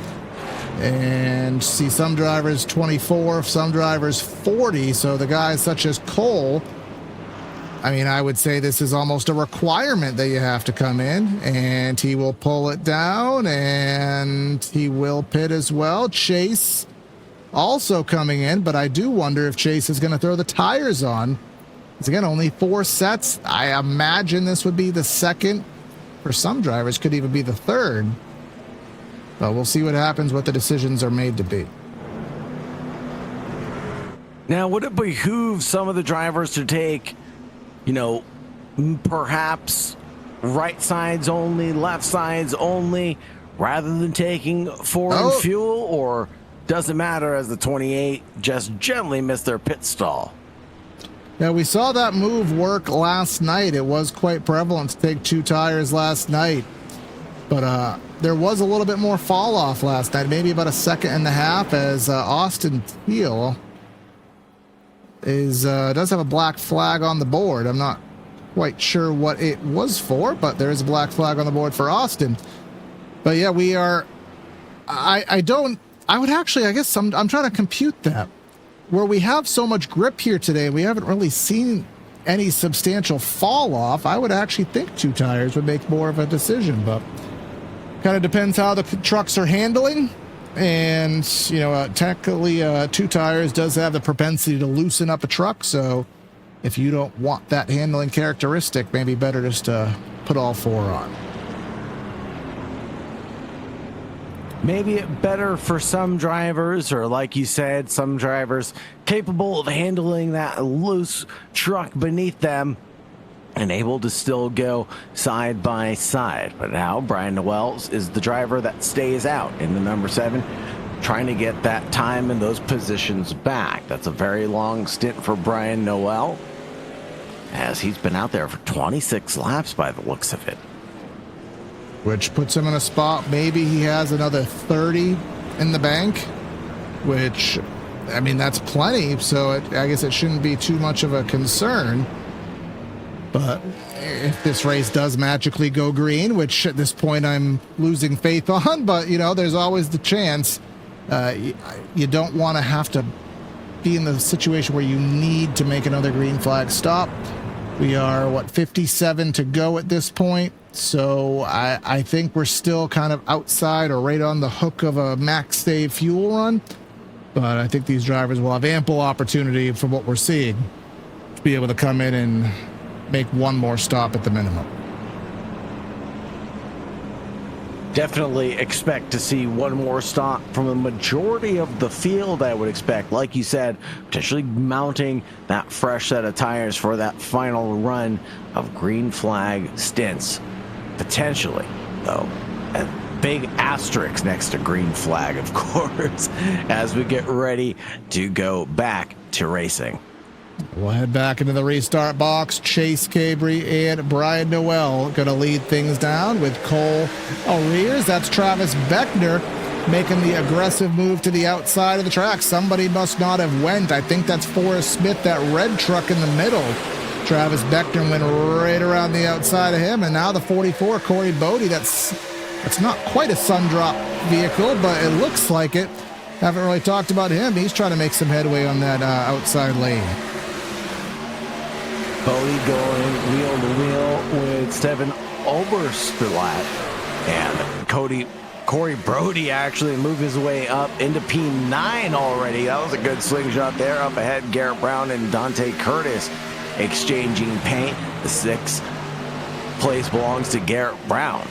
Speaker 1: And see some drivers 24, some drivers 40. So the guys such as Cole, I mean, I would say this is almost a requirement that you have to come in, and he will pull it down, and he will pit as well. Chase also coming in, but I do wonder if Chase is going to throw the tires on. It's again only 4 sets. I imagine this would be the second. For some drivers, could even be the third. But we'll see what happens, what the decisions are made to be.
Speaker 2: Now, would it behoove some of the drivers to take, perhaps right sides only, left sides only, rather than taking foreign fuel? Or does it matter as the 28 just gently missed their pit stall?
Speaker 1: Yeah, we saw that move work last night. It was quite prevalent to take 2 tires last night. But there was a little bit more fall off last night, maybe about a second and a half, as Austin Thiel does have a black flag on the board. I'm not quite sure what it was for, but there is a black flag on the board for Austin. But yeah, we are. I guess I'm trying to compute that. Where we have so much grip here today, we haven't really seen any substantial fall off. I would actually think 2 tires would make more of a decision, but kind of depends how the trucks are handling. And, technically 2 tires does have the propensity to loosen up a truck. So if you don't want that handling characteristic, maybe better just to put all 4 on.
Speaker 2: Maybe it better for some drivers, or like you said, some drivers capable of handling that loose truck beneath them and able to still go side by side. But now Brian Noel is the driver that stays out in the number 7, trying to get that time and those positions back. That's a very long stint for Brian Noel, as he's been out there for 26 laps by the looks of it.
Speaker 1: Which puts him in a spot, maybe he has another 30 in the bank, which, I mean, that's plenty. So I guess it shouldn't be too much of a concern. But if this race does magically go green, which at this point I'm losing faith on, but, there's always the chance. You don't want to have to be in the situation where you need to make another green flag stop. We are, 57 to go at this point. So I think we're still kind of outside or right on the hook of a max save fuel run. But I think these drivers will have ample opportunity, from what we're seeing, to be able to come in and make one more stop at the minimum.
Speaker 2: Definitely expect to see one more stop from the majority of the field, I would expect. Like you said, potentially mounting that fresh set of tires for that final run of green flag stints. Potentially, though, a big asterisk next to green flag, of course, as we get ready to go back to racing.
Speaker 1: We'll head back into the restart box. Chase Cabry and Brian Noel going to lead things down with Cole Arias. That's Travis Beckner making the aggressive move to the outside of the track. Somebody must not have went. I think that's Forrest Smith, that red truck in the middle. Travis Beckner went right around the outside of him. And now the 44, Corey Bodie. That's not quite a Sundrop vehicle, but it looks like it. Haven't really talked about him. He's trying to make some headway on that outside lane.
Speaker 2: Bodie going wheel to wheel with Steven Oberstlatt, and Cody Corey Brody actually moved his way up into P9 already. That was a good slingshot there. Up ahead, Garrett Brown and Dante Curtis exchanging paint. The 6th place belongs to Garrett Brown.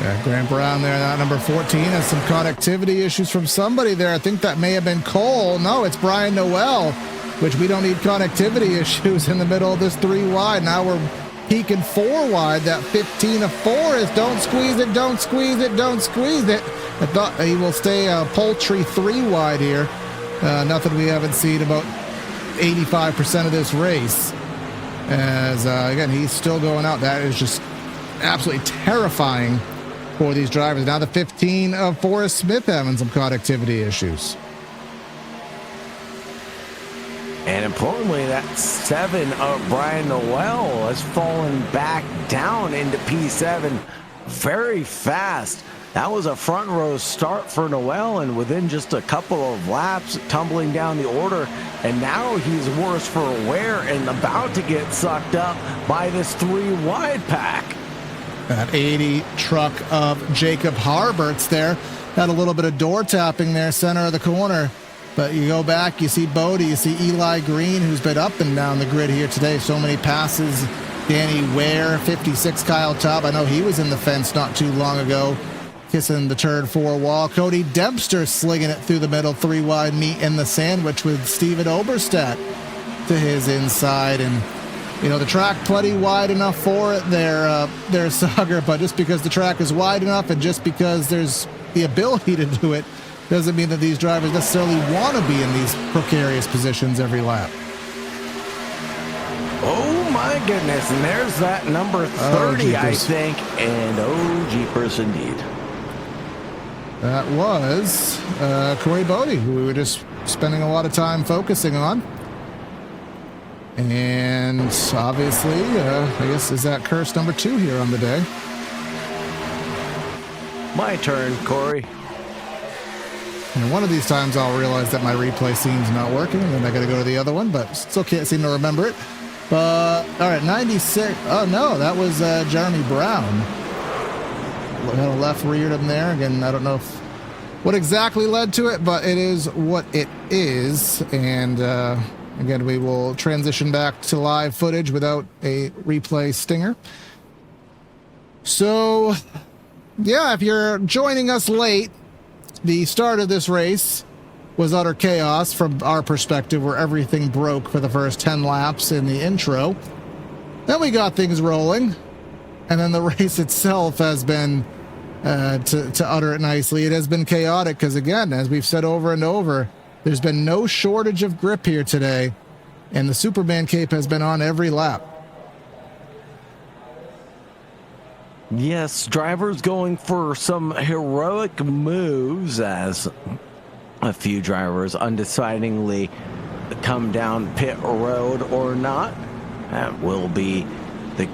Speaker 1: Yeah, Grant Brown there, that number 14, has some connectivity issues from somebody there. I think that may have been Cole. No, it's Brian Noel, which we don't need connectivity issues in the middle of this 3 wide. Now we're peaking 4 wide. That 15 of 4 is don't squeeze it, don't squeeze it, don't squeeze it. I thought he will stay poultry 3 wide here. Nothing we haven't seen about 85% of this race. As again, he's still going out. That is just absolutely terrifying for these drivers. Now the 15 of Forrest Smith having some connectivity issues.
Speaker 2: And importantly, that 7 of Brian Noel has fallen back down into P7 very fast. That was a front row start for Noel, and within just a couple of laps, tumbling down the order. And now he's worse for wear and about to get sucked up by this 3 wide pack.
Speaker 1: That 80 truck of Jacob Harberts there had a little bit of door tapping there, center of the corner. But you go back, you see Bodie, you see Eli Green, who's been up and down the grid here today. So many passes. Danny Ware, 56 Kyle Taub. I know he was in the fence not too long ago, kissing the turn 4 wall. Cody Dempster slinging it through the middle, 3 wide meet in the sandwich with Steven Oberstadt to his inside. And you know, the track plenty wide enough for it there, Sagar, but just because the track is wide enough and just because there's the ability to do it doesn't mean that these drivers necessarily want to be in these precarious positions every lap.
Speaker 2: Oh my goodness, and there's that number 30, I think, and oh jeepers indeed.
Speaker 1: That was Corey Bodie, who we were just spending a lot of time focusing on. And obviously, I guess, is that curse number 2 here on the day?
Speaker 2: My turn, Corey.
Speaker 1: And one of these times I'll realize that my replay scene's not working, and then I gotta go to the other one, but still can't seem to remember it. But, all right, 96. Oh, no, that was Jeremy Brown. Had a left reared him there. Again, I don't know what exactly led to it, but it is what it is. And, again, we will transition back to live footage without a replay stinger. So, yeah, if you're joining us late, the start of this race was utter chaos from our perspective, where everything broke for the first 10 laps in the intro. Then we got things rolling, and then the race itself has been, to utter it nicely, it has been chaotic because, again, as we've said over and over, there's been no shortage of grip here today, and the Superman cape has been on every lap.
Speaker 2: Yes, drivers going for some heroic moves as a few drivers undecidedly come down pit road or not. That will be the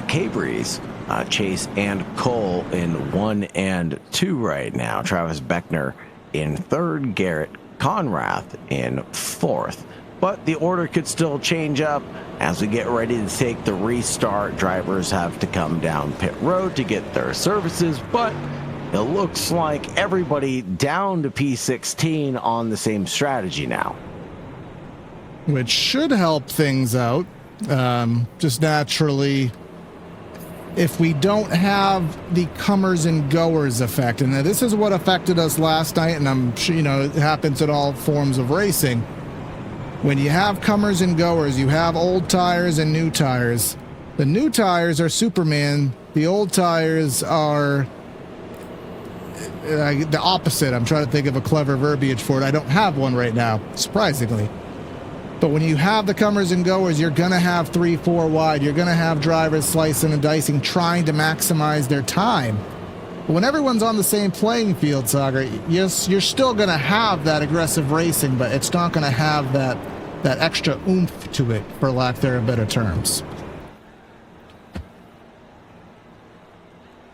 Speaker 2: Cabries, Chase and Cole in 1 and 2 right now. Travis Beckner in 3rd, Garrett Conrath in 4th. But the order could still change up as we get ready to take the restart. Drivers have to come down pit road to get their services, but it looks like everybody down to P16 on the same strategy now.
Speaker 1: Which should help things out. Just naturally, if we don't have the comers and goers effect, and this is what affected us last night, and I'm sure, you know, it happens in all forms of racing. When you have comers and goers, you have old tires and new tires. The new tires are Superman. The old tires are the opposite. I'm trying to think of a clever verbiage for it. I don't have one right now, surprisingly. But when you have the comers and goers, you're going to have 3-4 wide. You're going to have drivers slicing and dicing, trying to maximize their time. But when everyone's on the same playing field, Sagar, yes, you're still going to have that aggressive racing, but it's not going to have that extra oomph to it, for lack of better terms.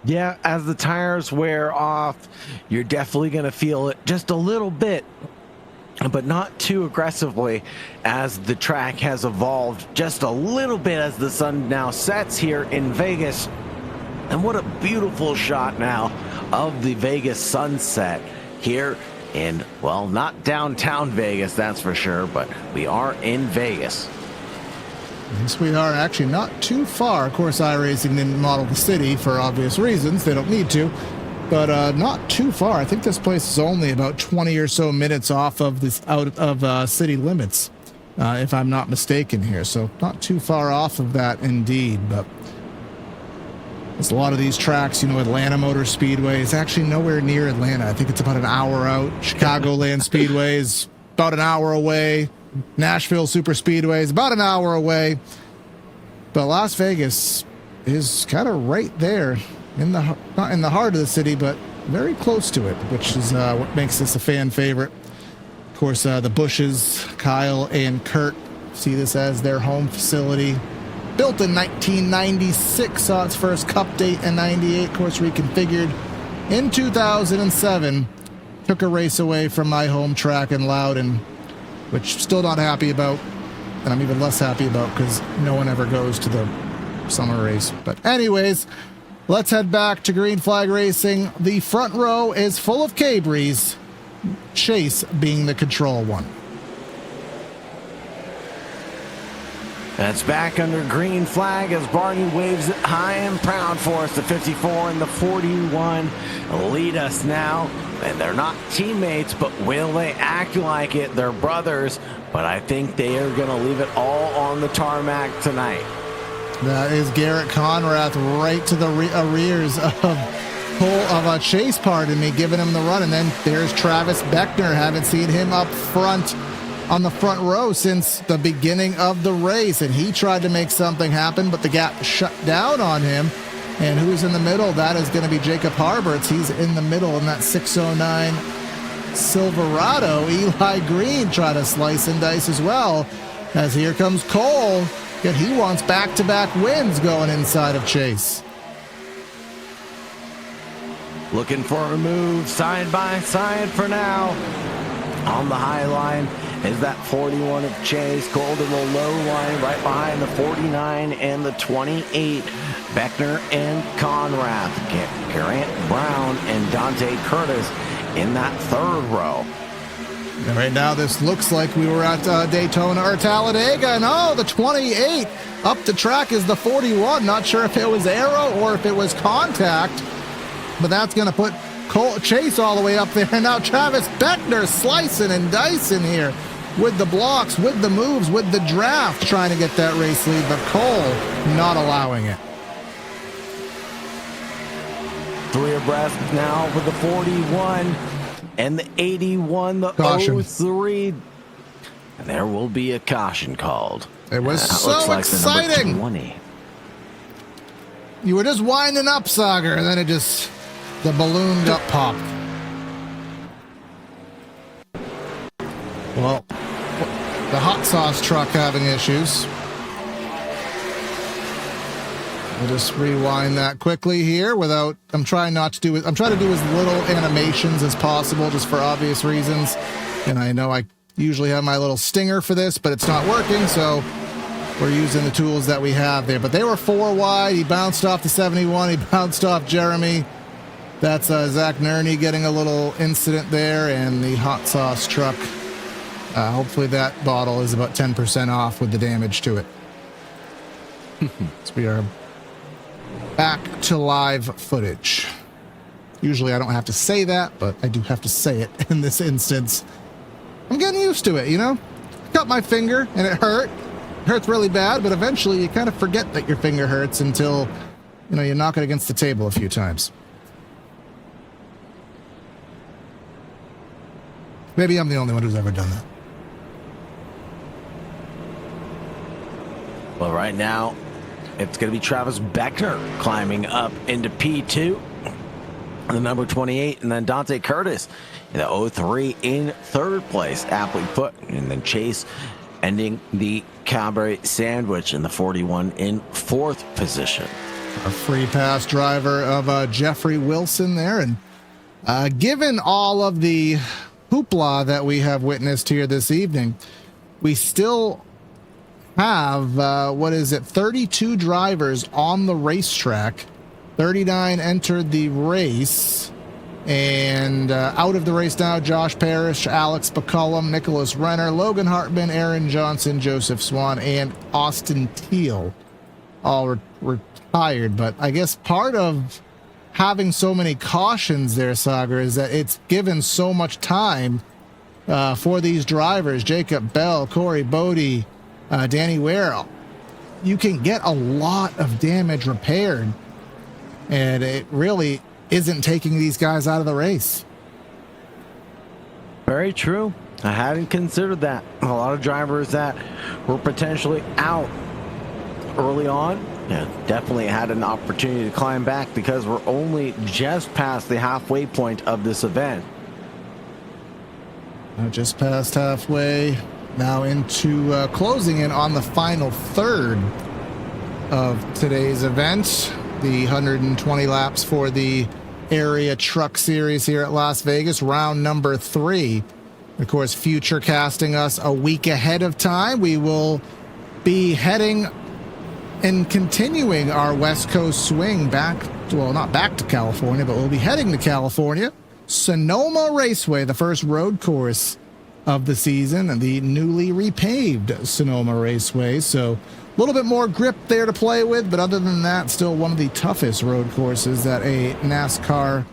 Speaker 2: Yeah, as the tires wear off, you're definitely going to feel it just a little bit, but not too aggressively, as the track has evolved just a little bit as the sun now sets here in Vegas. And what a beautiful shot now of the Vegas sunset here in, well, not downtown Vegas, that's for sure, but we are in Vegas.
Speaker 1: Yes, we are actually not too far. Of course, iRacing didn't model the city for obvious reasons. They don't need to, but not too far. I think this place is only about 20 or so minutes off of this out of city limits, if I'm not mistaken here. So not too far off of that indeed, but there's a lot of these tracks, you know, Atlanta Motor Speedway is actually nowhere near Atlanta. I think it's about an hour out. Chicagoland Speedway is about an hour away. Nashville Super Speedway is about an hour away. But Las Vegas is kind of right there, not in the heart of the city, but very close to it, which is what makes this a fan favorite. Of course, the Bushes, Kyle and Kurt, see this as their home facility. Built in 1996, saw its first Cup date in 98, of course reconfigured in 2007. Took a race away from my home track in Loudon, which still not happy about, and I'm even less happy about because no one ever goes to the summer race. But anyways, let's head back to Green Flag Racing. The front row is full of Cabries, Chase being the control one.
Speaker 2: That's back under green flag as Barney waves it high and proud for us. The 54 and the 41 lead us now. And they're not teammates, but will they act like it? They're brothers, but I think they are going to leave it all on the tarmac tonight.
Speaker 1: That is Garrett Conrath right to the rears of Chase, pardon me, giving him the run. And then there's Travis Beckner. Haven't seen him up front on the front row since the beginning of the race, and he tried to make something happen, but the gap shut down on him. And who's in the middle? That is going to be Jacob Harberts. He's in the middle in that 609 Silverado. Eli Green tried to slice and dice as well, as here comes Cole. Yet he wants back-to-back wins going inside of Chase.
Speaker 2: Looking for a move side by side for now. On the high line is that 41 of Chase. Cole to the low line right behind the 49 and the 28. Beckner and Conrath. Grant Brown and Dante Curtis in that third row.
Speaker 1: And right now this looks like we were at Daytona or Talladega. And oh, the 28 up the track is the 41. Not sure if it was aero or if it was contact. But that's going to put Chase all the way up there. And now Travis Beckner slicing and dicing here with the blocks, with the moves, with the draft, trying to get that race lead. But Cole not allowing it.
Speaker 2: Three abreast now with the 41 and the 81, the
Speaker 1: Caution.
Speaker 2: 03. And there will be a caution called.
Speaker 1: It was
Speaker 2: That
Speaker 1: so
Speaker 2: looks like
Speaker 1: exciting.
Speaker 2: The number 20.
Speaker 1: You were just winding up, Sagar, and then it just, the ballooned up pop. Well, the hot sauce truck having issues. We'll just rewind that quickly here without, I'm trying to do as little animations as possible just for obvious reasons. And I know I usually have my little stinger for this, but it's not working, so we're using the tools that we have there. But they were four wide. He bounced off the 71. He bounced off Jeremy. That's Zach Nerney getting a little incident there, and the hot sauce truck. Hopefully that bottle is about 10% off with the damage to it. So we are back to live footage. Usually I don't have to say that, but I do have to say it in this instance. I'm getting used to it, you know? Cut my finger and it hurt. It hurts really bad, but eventually you kind of forget that your finger hurts until, you know, you knock it against the table a few times. Maybe I'm the only one who's ever done that.
Speaker 2: Well, right now, it's going to be Travis Beckner climbing up into P2. The number 28, and then Dante Curtis in the 03 in third place, aptly put. And then Chase ending the Cabaret Sandwich in the 41 in fourth position.
Speaker 1: A free pass driver of Jeffrey Wilson there. And given all of the hoopla that we have witnessed here this evening, we still have, 32 drivers on the racetrack. 39 entered the race. And out of the race now, Josh Parrish, Alex McCullum, Nicholas Renner, Logan Hartman, Aaron Johnson, Joseph Swan, and Austin Teal all retired. But I guess part of having so many cautions there, Sagar, is that it's given so much time for these drivers, Jacob Bell, Corey Bodie, Danny Ware. You can get a lot of damage repaired, and it really isn't taking these guys out of the race.
Speaker 2: Very true. I hadn't considered that. A lot of drivers that were potentially out early on, definitely had an opportunity to climb back because we're only just past the halfway point of this event.
Speaker 1: Just past halfway, now into closing in on the final third of today's event. The 120 laps for the Area Truck Series here at Las Vegas, round number 3. Of course, future casting us a week ahead of time. We will be heading and continuing our West Coast swing back, well, not back to California, but we'll be heading to California. Sonoma Raceway, the first road course of the season, and the newly repaved Sonoma Raceway. So a little bit more grip there to play with, but other than that, still one of the toughest road courses that a NASCAR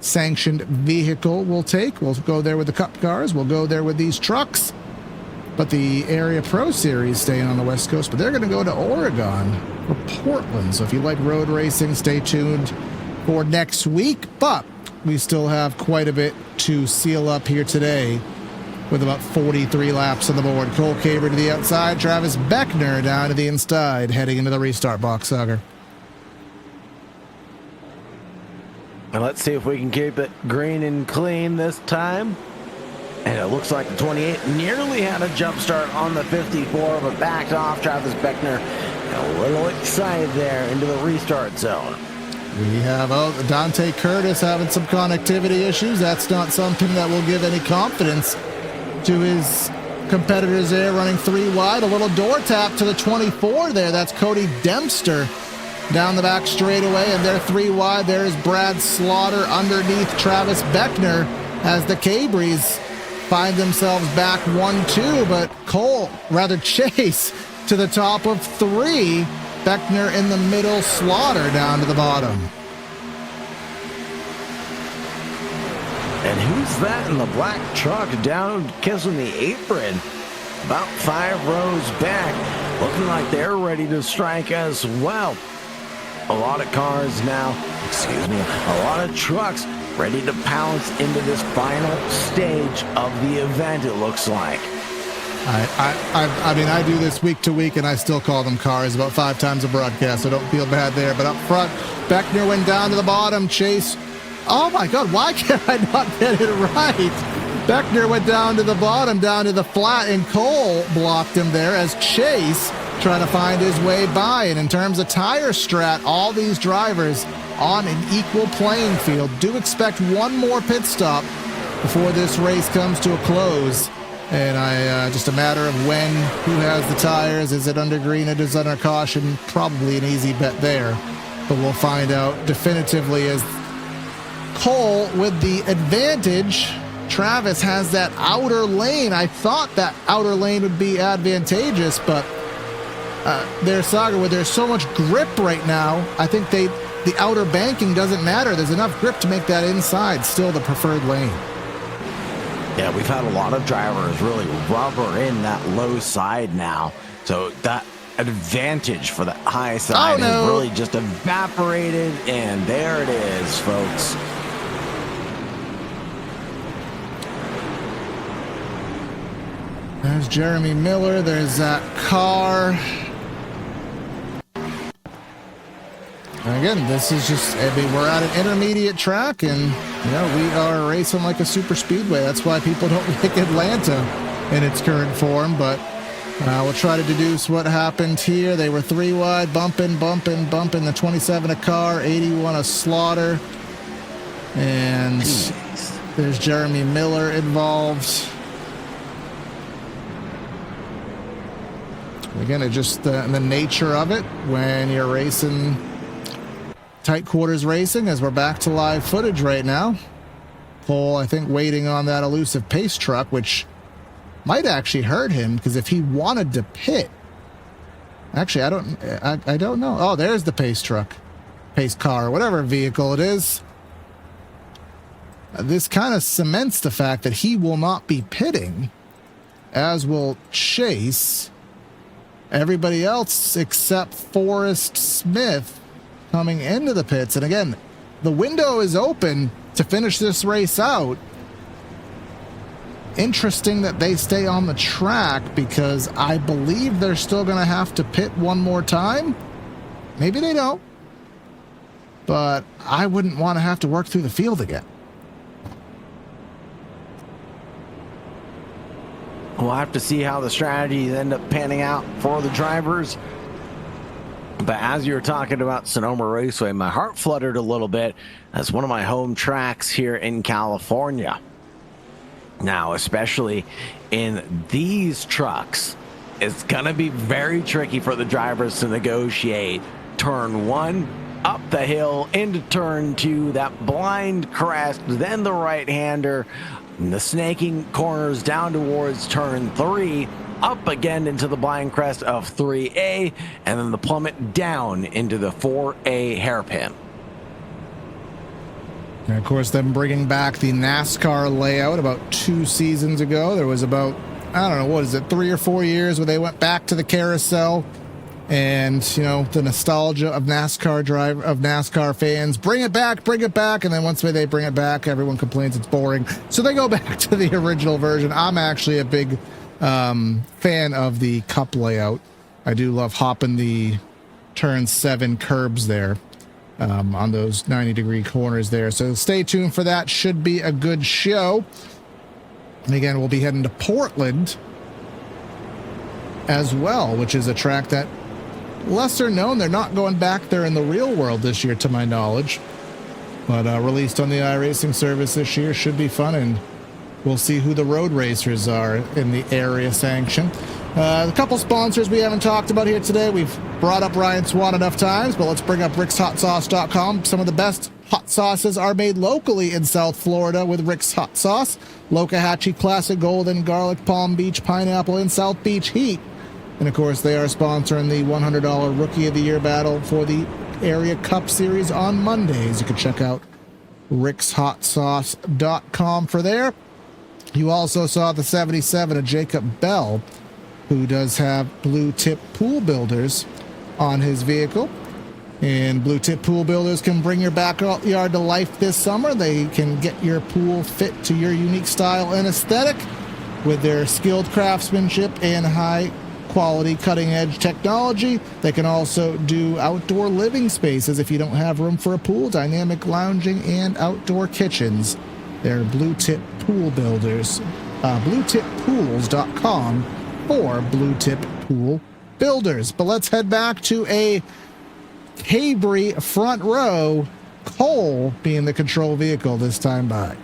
Speaker 1: sanctioned vehicle will take. We'll go there with the Cup cars. We'll go there with these trucks. But the Area Pro Series staying on the West Coast, but they're going to go to Oregon or Portland. So if you like road racing, stay tuned for next week. But we still have quite a bit to seal up here today with about 43 laps on the board. Cole Caber to the outside, Travis Beckner down to the inside, heading into the restart box, Sagar.
Speaker 2: And let's see if we can keep it green and clean this time. And it looks like the 28 nearly had a jump start on the 54, but backed off. Travis Beckner a little excited there into the restart zone.
Speaker 1: We have Dante Curtis having some connectivity issues. That's not something that will give any confidence to his competitors there, running 3 wide. A little door tap to the 24 there. That's Cody Dempster down the back straightaway, and they're 3 wide. There's Brad Slaughter underneath Travis Beckner as the Cabries find themselves back 1-2, but Chase to the top of 3. Beckner in the middle, Slaughter down to the bottom.
Speaker 2: And who's that in the black truck down kissing the apron? About 5 rows back, looking like they're ready to strike as well. A lot of cars now, a lot of trucks ready to pounce into this final stage of the event, it looks like.
Speaker 1: I mean, I do this week to week, and I still call them cars about 5 times a broadcast, so don't feel bad there. But up front, Beckner went down to the bottom. Chase, oh my God, why can't I not get it right? Beckner went down to the bottom, down to the flat, and Cole blocked him there as Chase trying to find his way by. And in terms of tire strat, all these drivers on an equal playing field. Do expect one more pit stop before this race comes to a close. And just a matter of when, who has the tires. Is it under green? It is under caution. Probably an easy bet there. But we'll find out definitively as Cole with the advantage. Travis has that outer lane. I thought that outer lane would be advantageous, but their Saga, where there's so much grip right now, I think the outer banking doesn't matter. There's enough grip to make that inside still the preferred lane.
Speaker 2: Yeah, we've had a lot of drivers really rubber in that low side now. So that advantage for the high side has really just evaporated. And there it is, folks.
Speaker 1: There's Jeremy Miller. There's Zach Carr. And again, this is just, we're at an intermediate track, and we are racing like a super speedway. That's why people don't like Atlanta in its current form, but we'll try to deduce what happened here. They were 3 wide, bumping. The 27 a Carr, 81 a Slaughter, and there's Jeremy Miller involved. Again, it's just the nature of it when you're racing tight quarters racing, as we're back to live footage right now. Cole, I think, waiting on that elusive pace truck, which might actually hurt him, because if he wanted to pit, actually, I don't know. Oh, there's the pace truck, pace car, whatever vehicle it is. This kind of cements the fact that he will not be pitting, as will Chase. Everybody else except Forrest Smith coming into the pits. And again, the window is open to finish this race out. Interesting that they stay on the track, because I believe they're still going to have to pit one more time. Maybe they don't, but I wouldn't want to have to work through the field again.
Speaker 2: We'll have to see how the strategies end up panning out for the drivers. But as you were talking about Sonoma Raceway, my heart fluttered a little bit. That's one of my home tracks here in California. Now, especially in these trucks, it's going to be very tricky for the drivers to negotiate turn 1 up the hill into turn 2, that blind crest, then the right-hander, the snaking corners down towards turn 3, up again into the blind crest of 3A, and then the plummet down into the 4A hairpin.
Speaker 1: And of course, them bringing back the NASCAR layout about 2 seasons ago. There was about, I don't know, what is it, 3 or 4 years where they went back to the carousel. And, you know, the nostalgia of NASCAR fans, bring it back. And then once they bring it back, everyone complains it's boring. So they go back to the original version. I'm actually a big fan of the Cup layout. I do love hopping the turn 7 curbs there on those 90-degree corners there. So stay tuned for that. Should be a good show. And again, we'll be heading to Portland as well, which is a track that lesser known. They're not going back there in the real world this year, to my knowledge, but released on the iRacing service this year. Should be fun, and we'll see who the road racers are in the area sanction. A couple sponsors we haven't talked about here today. We've brought up Ryan Swan enough times, but let's bring up rickshotsauce.com. Some of the best hot sauces are made locally in South Florida with Rick's Hot Sauce. Lokahatchee Classic Golden, Garlic, Palm Beach, Pineapple, and South Beach Heat. And, of course, they are sponsoring the $100 Rookie of the Year battle for the Area Cup Series on Mondays. You can check out rickshotsauce.com for there. You also saw the 77 of Jacob Bell, who does have Blue Tip Pool Builders on his vehicle. And Blue Tip Pool Builders can bring your backyard to life this summer. They can get your pool fit to your unique style and aesthetic with their skilled craftsmanship and high-quality, cutting-edge technology. They can also do outdoor living spaces if you don't have room for a pool, dynamic lounging, and outdoor kitchens. They're Blue Tip Pool Builders. BlueTipPools.com for Blue Tip Pool Builders. But let's head back to a Cabri front row, Cole being the control vehicle this time by.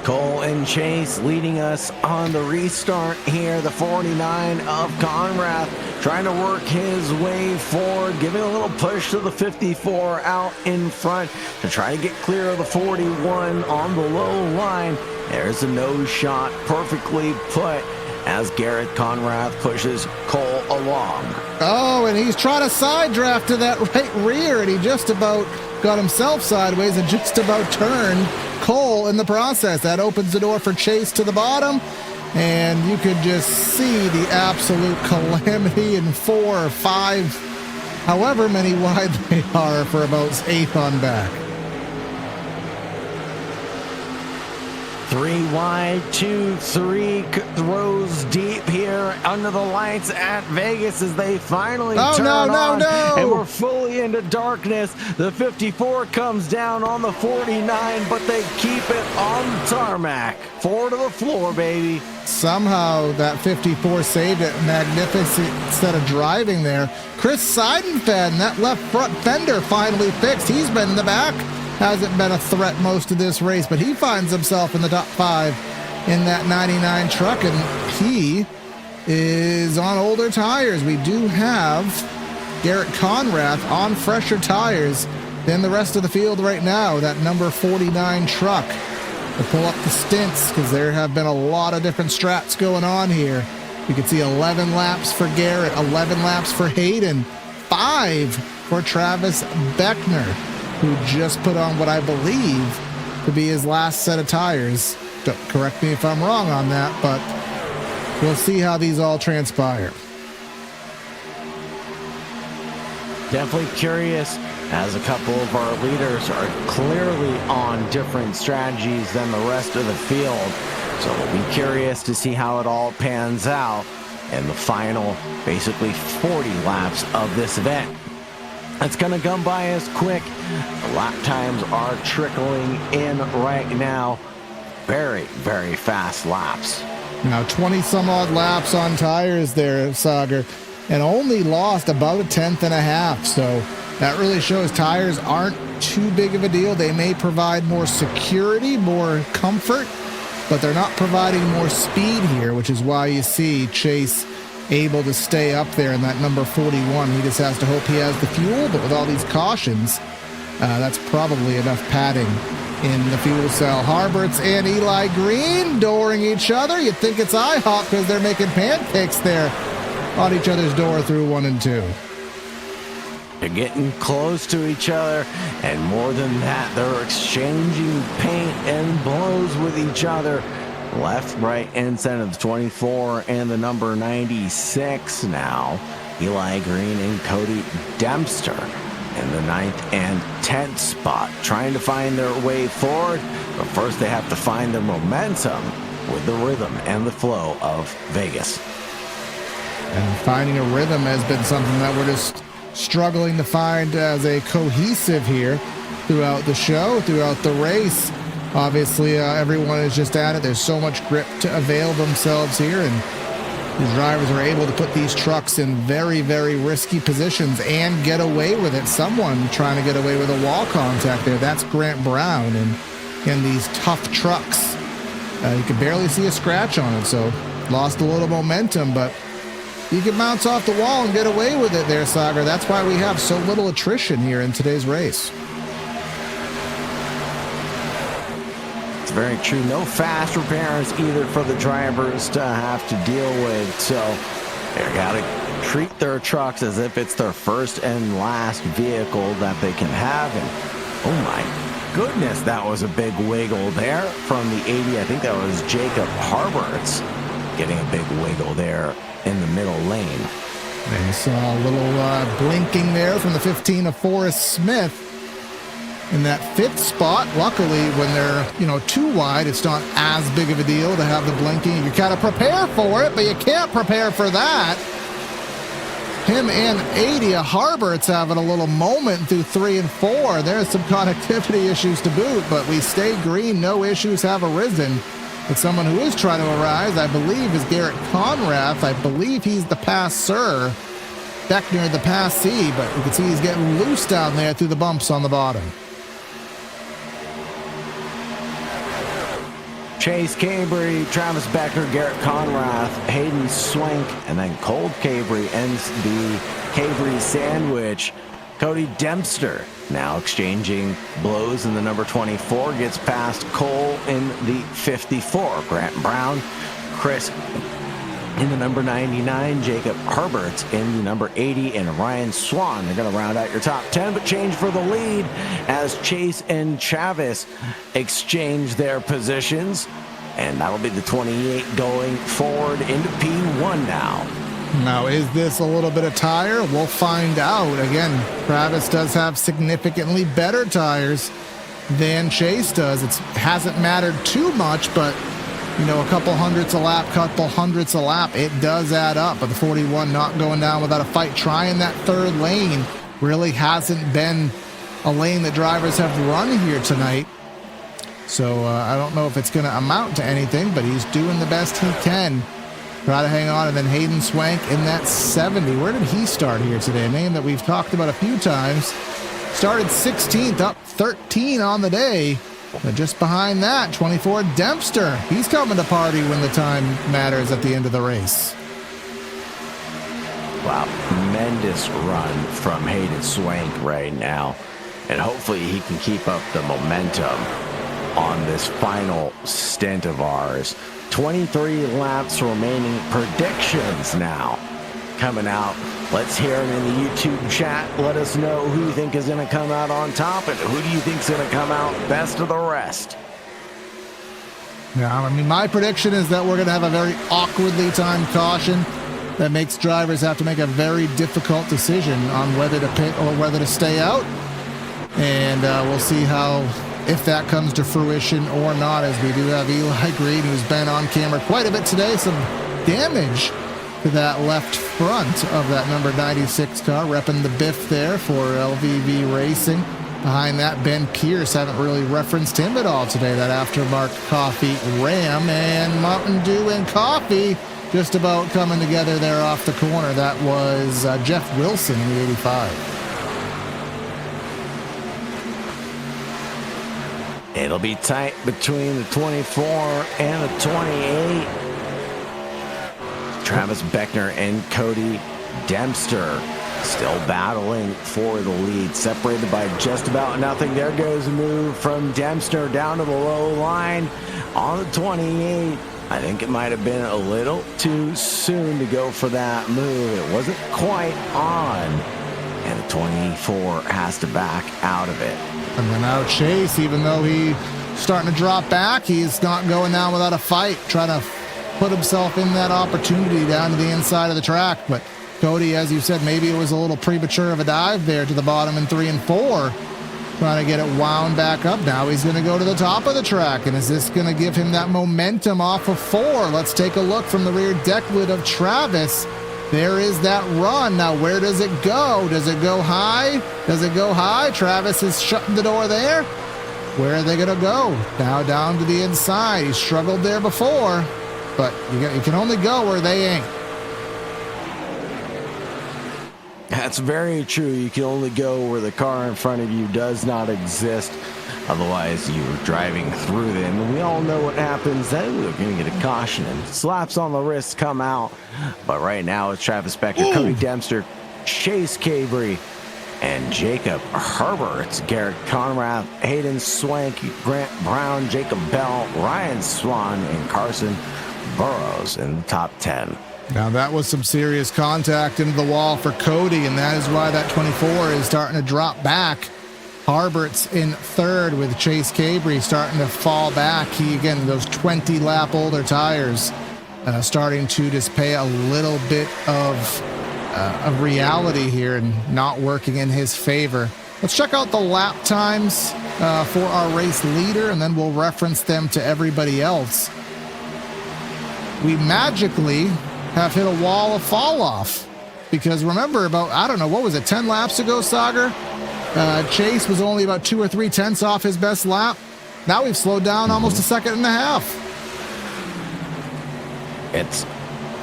Speaker 2: Cole and Chase leading us on the restart here. The 49 of Conrath trying to work his way forward, giving a little push to the 54 out in front to try to get clear of the 41 on the low line. There's a nose shot perfectly put as Garrett Conrath pushes Cole along.
Speaker 1: Oh, and he's trying to side draft to that right rear, and he just about got himself sideways and just about turned Cole in the process. That opens the door for Chase to the bottom, and you could just see the absolute calamity in 4 or 5, however many wide they are, for about 8 on back.
Speaker 2: 3 wide, 2, 3 rows deep here under the lights at Vegas as they finally turn on. And we're fully into darkness. The 54 comes down on the 49, but they keep it on the tarmac. 4 to the floor, baby.
Speaker 1: Somehow that 54 saved it. Magnificent instead of driving there. Chris Seidenfeld, that left front fender finally fixed. He's been in the back. Hasn't been a threat most of this race, but he finds himself in the top 5 in that 99 truck, and he is on older tires. We do have Garrett Conrath on fresher tires than the rest of the field right now. That number 49 truck. We'll pull up the stints because there have been a lot of different strats going on here. You can see 11 laps for Garrett, 11 laps for Hayden, 5 for Travis Beckner, who just put on what I believe to be his last set of tires. Don't correct me if I'm wrong on that, but we'll see how these all transpire.
Speaker 2: Definitely curious, as a couple of our leaders are clearly on different strategies than the rest of the field. So we'll be curious to see how it all pans out in the final, basically 40 laps of this event. It's going to come by us quick. The lap times are trickling in right now. Very, very fast laps.
Speaker 1: Now 20 some odd laps on tires there, Sagar, and only lost about a tenth and a half. So that really shows tires aren't too big of a deal. They may provide more security, more comfort, but they're not providing more speed here, which is why you see Chase able to stay up there in that number 41. He just has to hope he has the fuel, but with all these cautions, that's probably enough padding in the fuel cell. Harberts and Eli Green dooring each other. You'd think it's IHOP because they're making pancakes there on each other's door through 1 and 2.
Speaker 2: They're getting close to each other, and more than that, they're exchanging paint and blows with each other. Left, right, and center. The 24 and the number 96 now. Eli Green and Cody Dempster in the 9th and 10th spot, trying to find their way forward. But first, they have to find their momentum with the rhythm and the flow of Vegas.
Speaker 1: And finding a rhythm has been something that we're just struggling to find as a cohesive here throughout the show, throughout the race. Obviously, everyone is just at it. There's so much grip to avail themselves here, and the drivers are able to put these trucks in very, very risky positions and get away with it. Someone trying to get away with a wall contact there. That's Grant Brown, and in these tough trucks, you can barely see a scratch on it, so lost a little momentum, but you can bounce off the wall and get away with it there, Sagar. That's why we have so little attrition here in today's race.
Speaker 2: It's very true. No fast repairs either for the drivers to have to deal with. So they got to treat their trucks as if it's their first and last vehicle that they can have. And oh my goodness, that was a big wiggle there from the 80. I think that was Jacob Harberts getting a big wiggle there in the middle lane.
Speaker 1: And you saw a little blinking there from the 15 of Forrest Smith in that 5th spot. Luckily, when they're, too wide, it's not as big of a deal to have the blinking. You kind of prepare for it, but you can't prepare for that. Him and 80 of Harbert's having a little moment through 3 and 4. There's some connectivity issues to boot, but we stay green. No issues have arisen. But someone who is trying to arise, I believe, is Garrett Conrath. I believe he's the passer. Beckner the passee, but you can see he's getting loose down there through the bumps on the bottom.
Speaker 2: Chase Cabry, Travis Beckner, Garrett Conrath, Hayden Swank, and then Colt Cabry ends the Cabry sandwich. Cody Dempster now exchanging blows in the number 24, gets past Cole in the 54. Grant Brown, Chris in the number 99, Jacob Harberts in the number 80, and Ryan Swan. They're going to round out your top 10, but change for the lead as Chase and Travis exchange their positions. And that'll be the 28 going forward into P1 now.
Speaker 1: Now, is this a little bit of tire? We'll find out. Again, Travis does have significantly better tires than Chase does. It hasn't mattered too much, but a couple hundredths a lap, it does add up. But the 41 not going down without a fight. Trying that 3rd lane really hasn't been a lane that drivers have run here tonight. So I don't know if it's going to amount to anything, but he's doing the best he can. Try to hang on. And then Hayden Swank in that 70. Where did he start here today? A name that we've talked about a few times. Started 16th, up 13 on the day. But just behind that, 24 Dempster. He's coming to party when the time matters at the end of the race.
Speaker 2: Wow, tremendous run from Hayden Swank right now, and hopefully he can keep up the momentum on this final stint of ours. 23 laps remaining. Predictions now coming out. Let's hear it in the YouTube chat. Let us know who you think is going to come out on top and who do you think is going to come out best of the rest.
Speaker 1: Yeah, I mean, my prediction is that we're going to have a very awkwardly timed caution that makes drivers have to make a very difficult decision on whether to pit or whether to stay out. And we'll see if that comes to fruition or not, as we do have Eli Green, who's been on camera quite a bit today. Some damage to that left front of that number 96 car, repping the Biff there for LVV Racing. Behind that, Ben Pierce, haven't really referenced him at all today. That aftermarket coffee Ram, and Mountain Dew and coffee just about coming together there off the corner. That was Jeff Wilson in the 85.
Speaker 2: It'll be tight between the 24 and the 28. Travis Beckner and Cody Dempster still battling for the lead, separated by just about nothing. There goes a move from Dempster down to the low line on the 28. I think it might have been a little too soon to go for that move. It wasn't quite on, and the 24 has to back out of it.
Speaker 1: And then now Chase, even though he's starting to drop back, he's not going down without a fight, trying to put himself in that opportunity down to the inside of the track. But Cody, as you said, maybe it was a little premature of a dive there to the bottom in 3 and 4. Trying to get it wound back up. Now he's going to go to the top of the track. And is this going to give him that momentum off of 4? Let's take a look from the rear deck lid of Travis. There is that run. Now, where does it go? Does it go high? Does it go high? Travis is shutting the door there. Where are they going to go? Now down to the inside. He struggled there before, but you can only go where they ain't.
Speaker 2: That's very true. You can only go where the car in front of you does not exist. Otherwise, you're driving through them. And we all know what happens. Then we're going to get a caution and slaps on the wrist come out. But right now, it's Travis Beckner, Cody Dempster, Chase Cabrey, and Jacob Herbert. It's Garrett Conrad, Hayden Swank, Grant Brown, Jacob Bell, Ryan Swan, and Carson Burrows in the top 10.
Speaker 1: Now that was some serious contact into the wall for Cody, and that is why that 24 is starting to drop back. Harbert's in third with Chase Cabrey starting to fall back. Again, those 20 lap older tires starting to display a little bit of reality here and not working in his favor. Let's check out the lap times for our race leader, and then we'll reference them to everybody else. We magically have hit a wall of fall off, because remember, about, I don't know, what was it, 10 laps ago, Sagar? Chase was only about 2 or 3 tenths off his best lap. Now we've slowed down almost a second and a half.
Speaker 2: It's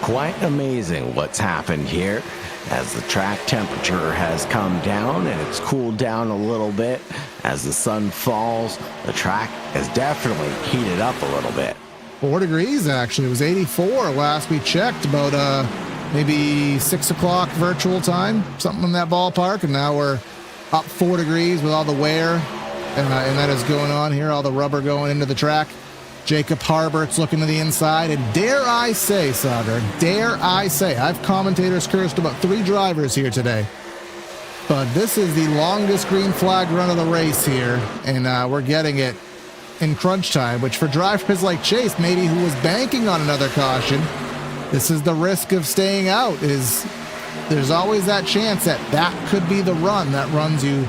Speaker 2: quite amazing what's happened here as the track temperature has come down and it's cooled down a little bit. As the sun falls, the track has definitely heated up a little bit.
Speaker 1: 4 degrees, actually. It was 84 last we checked, about maybe 6 o'clock virtual time, something in that ballpark. And now we're up 4 degrees with all the wear and that is going on here, all the rubber going into the track. Jacob Harbert's looking to the inside, and dare I say, Sagar, dare I say, I've commentators cursed about 3 drivers here today, but this is the longest green flag run of the race here, and we're getting it in crunch time, which for drivers like Chase, maybe who was banking on another caution, this is the risk of staying out. Is there's always that chance that that could be the run that runs you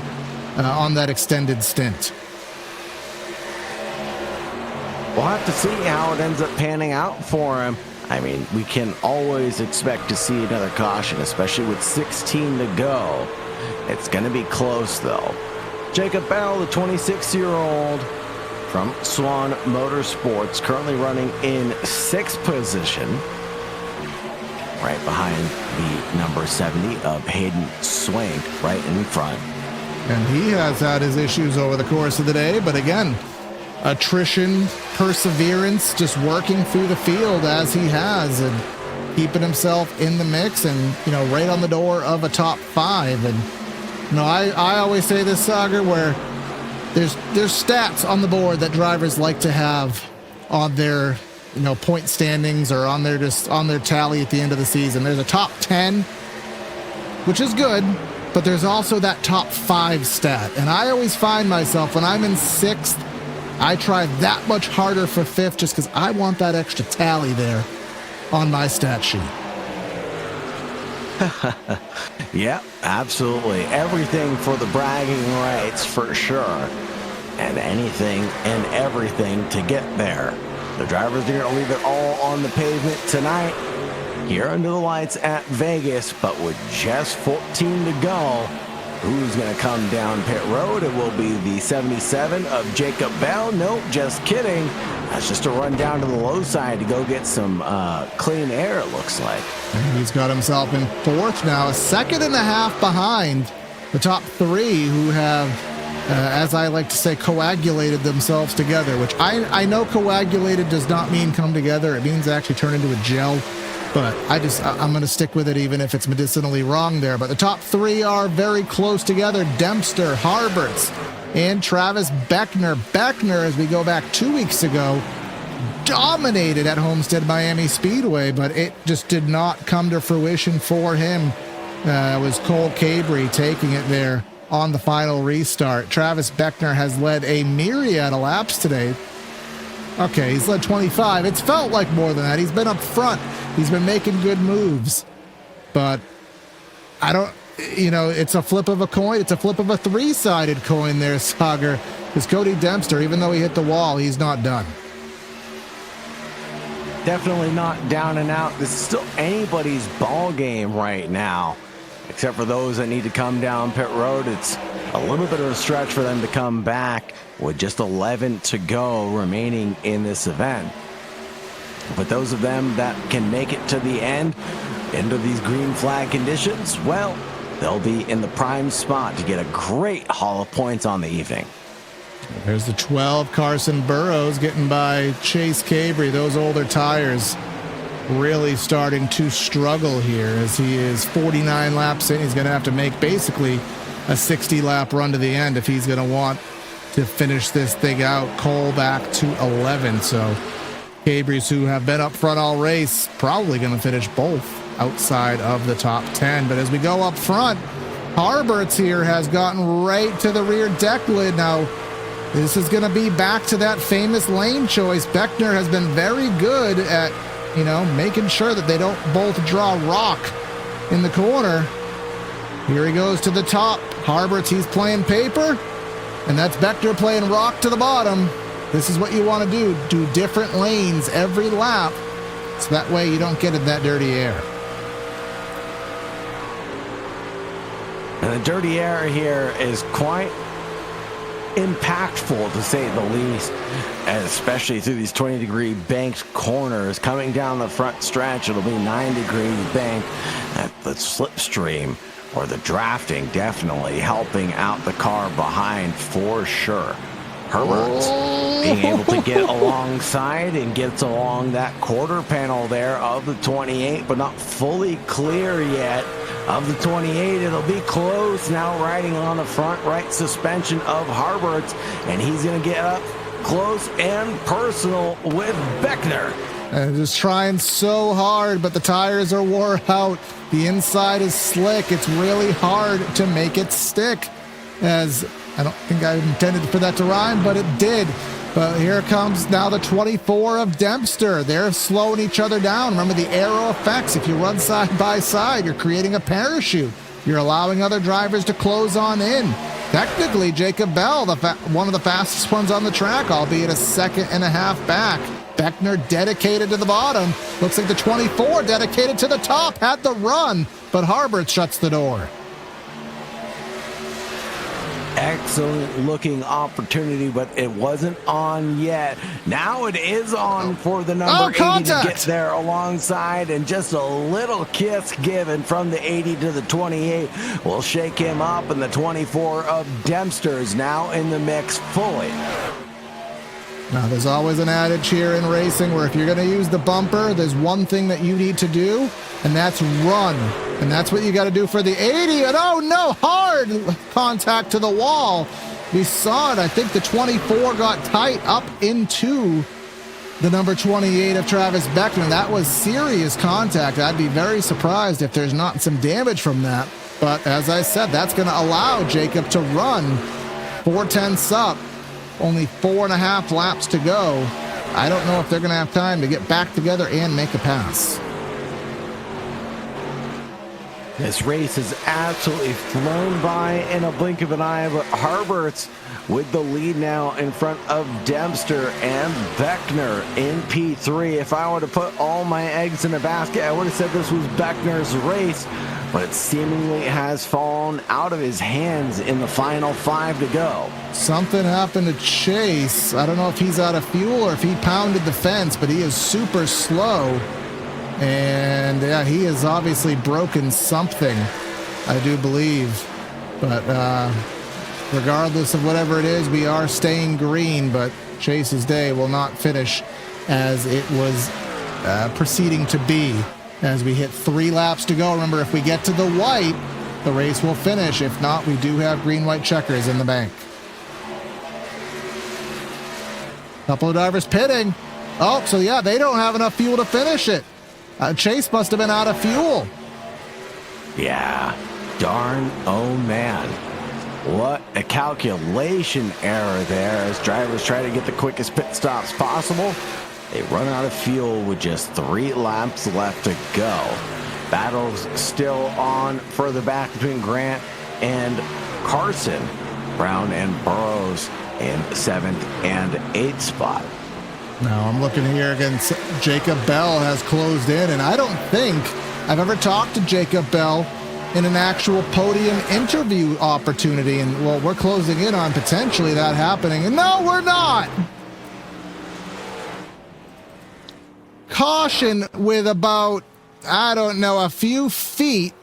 Speaker 1: on that extended stint.
Speaker 2: We'll have to see how it ends up panning out for him. I mean, we can always expect to see another caution, especially with 16 to go. It's going to be close, though. Jacob Bell, the 26-year-old from Swan Motorsports, currently running in 6th position, right behind the number 70 of Hayden Swank, right in front.
Speaker 1: And he has had his issues over the course of the day, but again, attrition, perseverance, just working through the field as he has. And keeping himself in the mix and, right on the door of a top 5. And, I always say this, Sagar, where there's stats on the board that drivers like to have on their, point standings or on their tally at the end of the season. There's a top 10, which is good, but there's also that top 5 stat. And I always find myself when I'm in 6th, I try that much harder for 5th just because I want that extra tally there on my stat sheet.
Speaker 2: Yeah, absolutely. Everything for the bragging rights for sure. And anything and everything to get there. The drivers are going to leave it all on the pavement tonight here under the lights at Vegas, but with just 14 to go, who's going to come down pit road? It will be the 77 of Jacob Bell. Nope, just kidding. That's just a run down to the low side to go get some clean air, it looks like.
Speaker 1: And he's got himself in 4th now, a 2.5 behind the top 3 who have, as I like to say, coagulated themselves together, which I know coagulated does not mean come together. It means actually turn into a gel. But I'm going to stick with it even if it's medicinally wrong there. But the top 3 are very close together. Dempster, Harberts, and Travis Beckner. Beckner, as we go back 2 weeks ago, dominated at Homestead Miami Speedway, but it just did not come to fruition for him. It was Cole Cabry taking it there on the final restart. Travis Beckner has led a myriad of laps today. Okay, he's led 25. It's felt like more than that. He's been up front. He's been making good moves. But I don't, it's a flip of a coin. It's a flip of a 3-sided coin there, Sagar. Because Cody Dempster, even though he hit the wall, he's not done.
Speaker 2: Definitely not down and out. This is still anybody's ball game right now, except for those that need to come down pit road. It's a little bit of a stretch for them to come back with just 11 to go remaining in this event. But those of them that can make it to the end, into these green flag conditions, well, they'll be in the prime spot to get a great haul of points on the evening.
Speaker 1: There's the 12, Carson Burrows getting by Chase Cabry. Those older tires really starting to struggle here as he is 49 laps in. He's going to have to make basically a 60-lap run to the end if he's going to want to finish this thing out. Cole back to 11. So Cabry's, who have been up front all race, probably going to finish both outside of the top 10. But as we go up front, Harberts here has gotten right to the rear deck lid. Now, this is going to be back to that famous lane choice. Beckner has been very good at, making sure that they don't both draw rock in the corner. Here he goes to the top. Harberts, he's playing paper, and that's Beckner playing rock to the bottom. This is what you want to do. Do different lanes every lap, so that way you don't get in that dirty air.
Speaker 2: And the dirty air here is quite impactful, to say the least, especially through these 20-degree banked corners. Coming down the front stretch, it'll be 9-degree bank. The slipstream or the drafting definitely helping out the car behind for sure. Herberts being able to get alongside and gets along that quarter panel there of the 28, but not fully clear yet of the 28. It'll be close now, riding on the front right suspension of Harberts, and he's going to get up close and personal with Beckner.
Speaker 1: And just trying so hard, but the tires are wore out. The inside is slick. It's really hard to make it stick. As I don't think I intended for that to rhyme, but it did. But here comes now the 24 of Dempster. They're slowing each other down. Remember the aero effects. If you run side by side, you're creating a parachute. You're allowing other drivers to close on in. Technically, Jacob Bell, one of the fastest ones on the track, albeit a second and a half back. Beckner dedicated to the bottom. Looks like the 24 dedicated to the top. Had the run, but Harbert shuts the door.
Speaker 2: Excellent looking opportunity, but it wasn't on yet. Now it is on for the number 80 to get there alongside, and just a little kiss given from the 80 to the 28 will shake him up, and the 24 of Dempster is now in the mix fully.
Speaker 1: Now, there's always an adage here in racing where if you're going to use the bumper, there's one thing that you need to do, and that's run. And that's what you got to do for the 80. And oh no, hard contact to the wall. We saw it. I think the 24 got tight up into the number 28 of Travis Beckner. That was serious contact. I'd be very surprised if there's not some damage from that. But as I said, that's going to allow Jacob to run 4/10 up. Only 4.5 laps to go. I don't know if they're going to have time to get back together and make a pass.
Speaker 2: This race has absolutely flown by in a blink of an eye, but Harberts with the lead now in front of Dempster and Beckner in P3. If I were to put all my eggs in a basket, I would have said this was Beckner's race, but it seemingly has fallen out of his hands in the final 5 to go.
Speaker 1: Something happened to Chase. I don't know if he's out of fuel or if he pounded the fence, but he is super slow. And yeah, he has obviously broken something, I do believe. But regardless of whatever it is, we are staying green, but Chase's day will not finish as it was proceeding to be. As we hit 3 laps to go. Remember, if we get to the white, the race will finish. If not, we do have green-white checkers in the bank. Couple of drivers pitting. Oh, so yeah, they don't have enough fuel to finish it. Chase must have been out of fuel.
Speaker 2: Yeah, darn, oh man. What a calculation error there as drivers try to get the quickest pit stops possible. They run out of fuel with just 3 laps left to go. Battles still on further back between Grant and Carson. Brown and Burrows in 7th and 8th spot.
Speaker 1: Now I'm looking here again. Jacob Bell has closed in, and I don't think I've ever talked to Jacob Bell in an actual podium interview opportunity. And well, we're closing in on potentially that happening. And no, we're not. Caution with about, I don't know, a few feet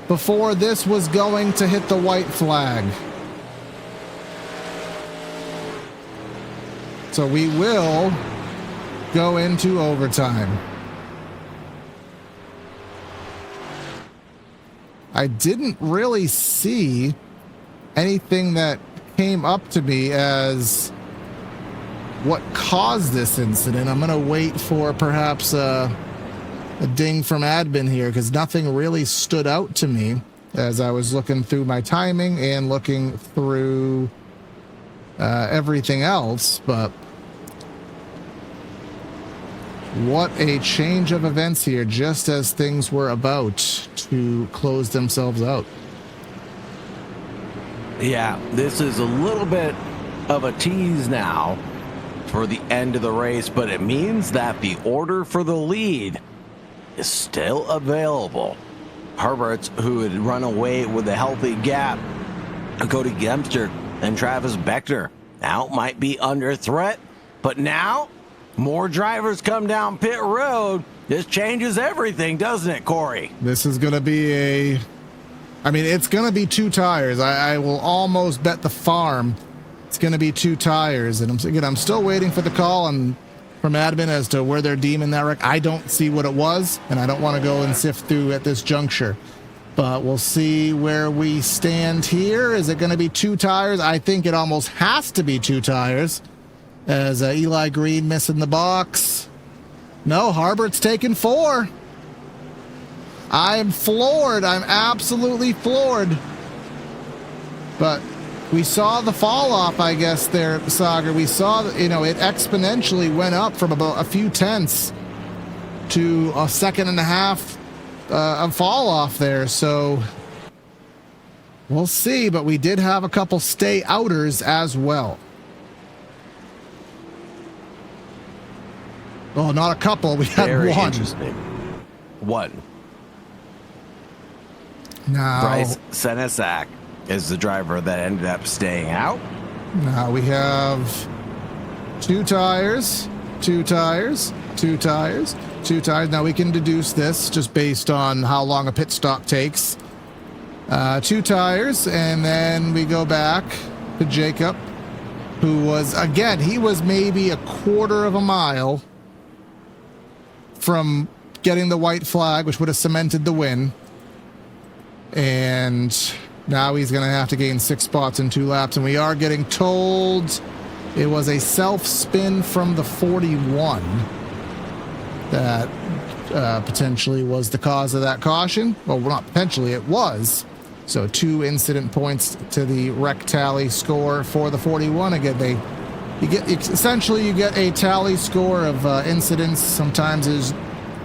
Speaker 1: before this was going to hit the white flag. So we will go into overtime. I didn't really see anything that came up to me as what caused this incident. I'm going to wait for perhaps a ding from admin here because nothing really stood out to me as I was looking through my timing and looking through everything else. But what a change of events here just as things were about to close themselves out.
Speaker 2: Yeah, this is a little bit of a tease now for the end of the race, but it means that the order for the lead is still available. Herberts, who had run away with a healthy gap, Cody Dempster and Travis Beckner now might be under threat, but now more drivers come down pit road. This changes everything, doesn't it, Corey?
Speaker 1: This is going to be it's going to be 2 tires. I will almost bet the farm it's going to be 2 tires. And I'm still waiting for the call from admin as to where they're deeming that wreck. I don't see what it was, and I don't want to go and sift through at this juncture. But we'll see where we stand here. Is it going to be 2 tires? I think it almost has to be 2 tires. As Eli Green missing the box. No, Harbert's taking 4. I'm floored. I'm absolutely floored. But we saw the fall off, I guess, there, Sagar. We saw, it exponentially went up from about a few tenths to a 1.5 seconds of fall off there. So we'll see. But we did have a couple stay outers as well. Well, not a couple. We had
Speaker 2: Very
Speaker 1: one.
Speaker 2: Interesting. One.
Speaker 1: Now,
Speaker 2: Bryce Senesac is the driver that ended up staying out.
Speaker 1: Now we have 2 tires, 2 tires, 2 tires, 2 tires. Now we can deduce this just based on how long a pit stop takes. 2 tires, and then we go back to Jacob. who was, again, he was maybe a quarter of a mile from getting the white flag, which would have cemented the win. And now he's going to have to gain 6 spots in 2 laps. And we are getting told it was a self-spin from the 41 that potentially was the cause of that caution. Well, not potentially, it was. So 2 incident points to the wreck tally score for the 41. Again, you get a tally score of incidents. Sometimes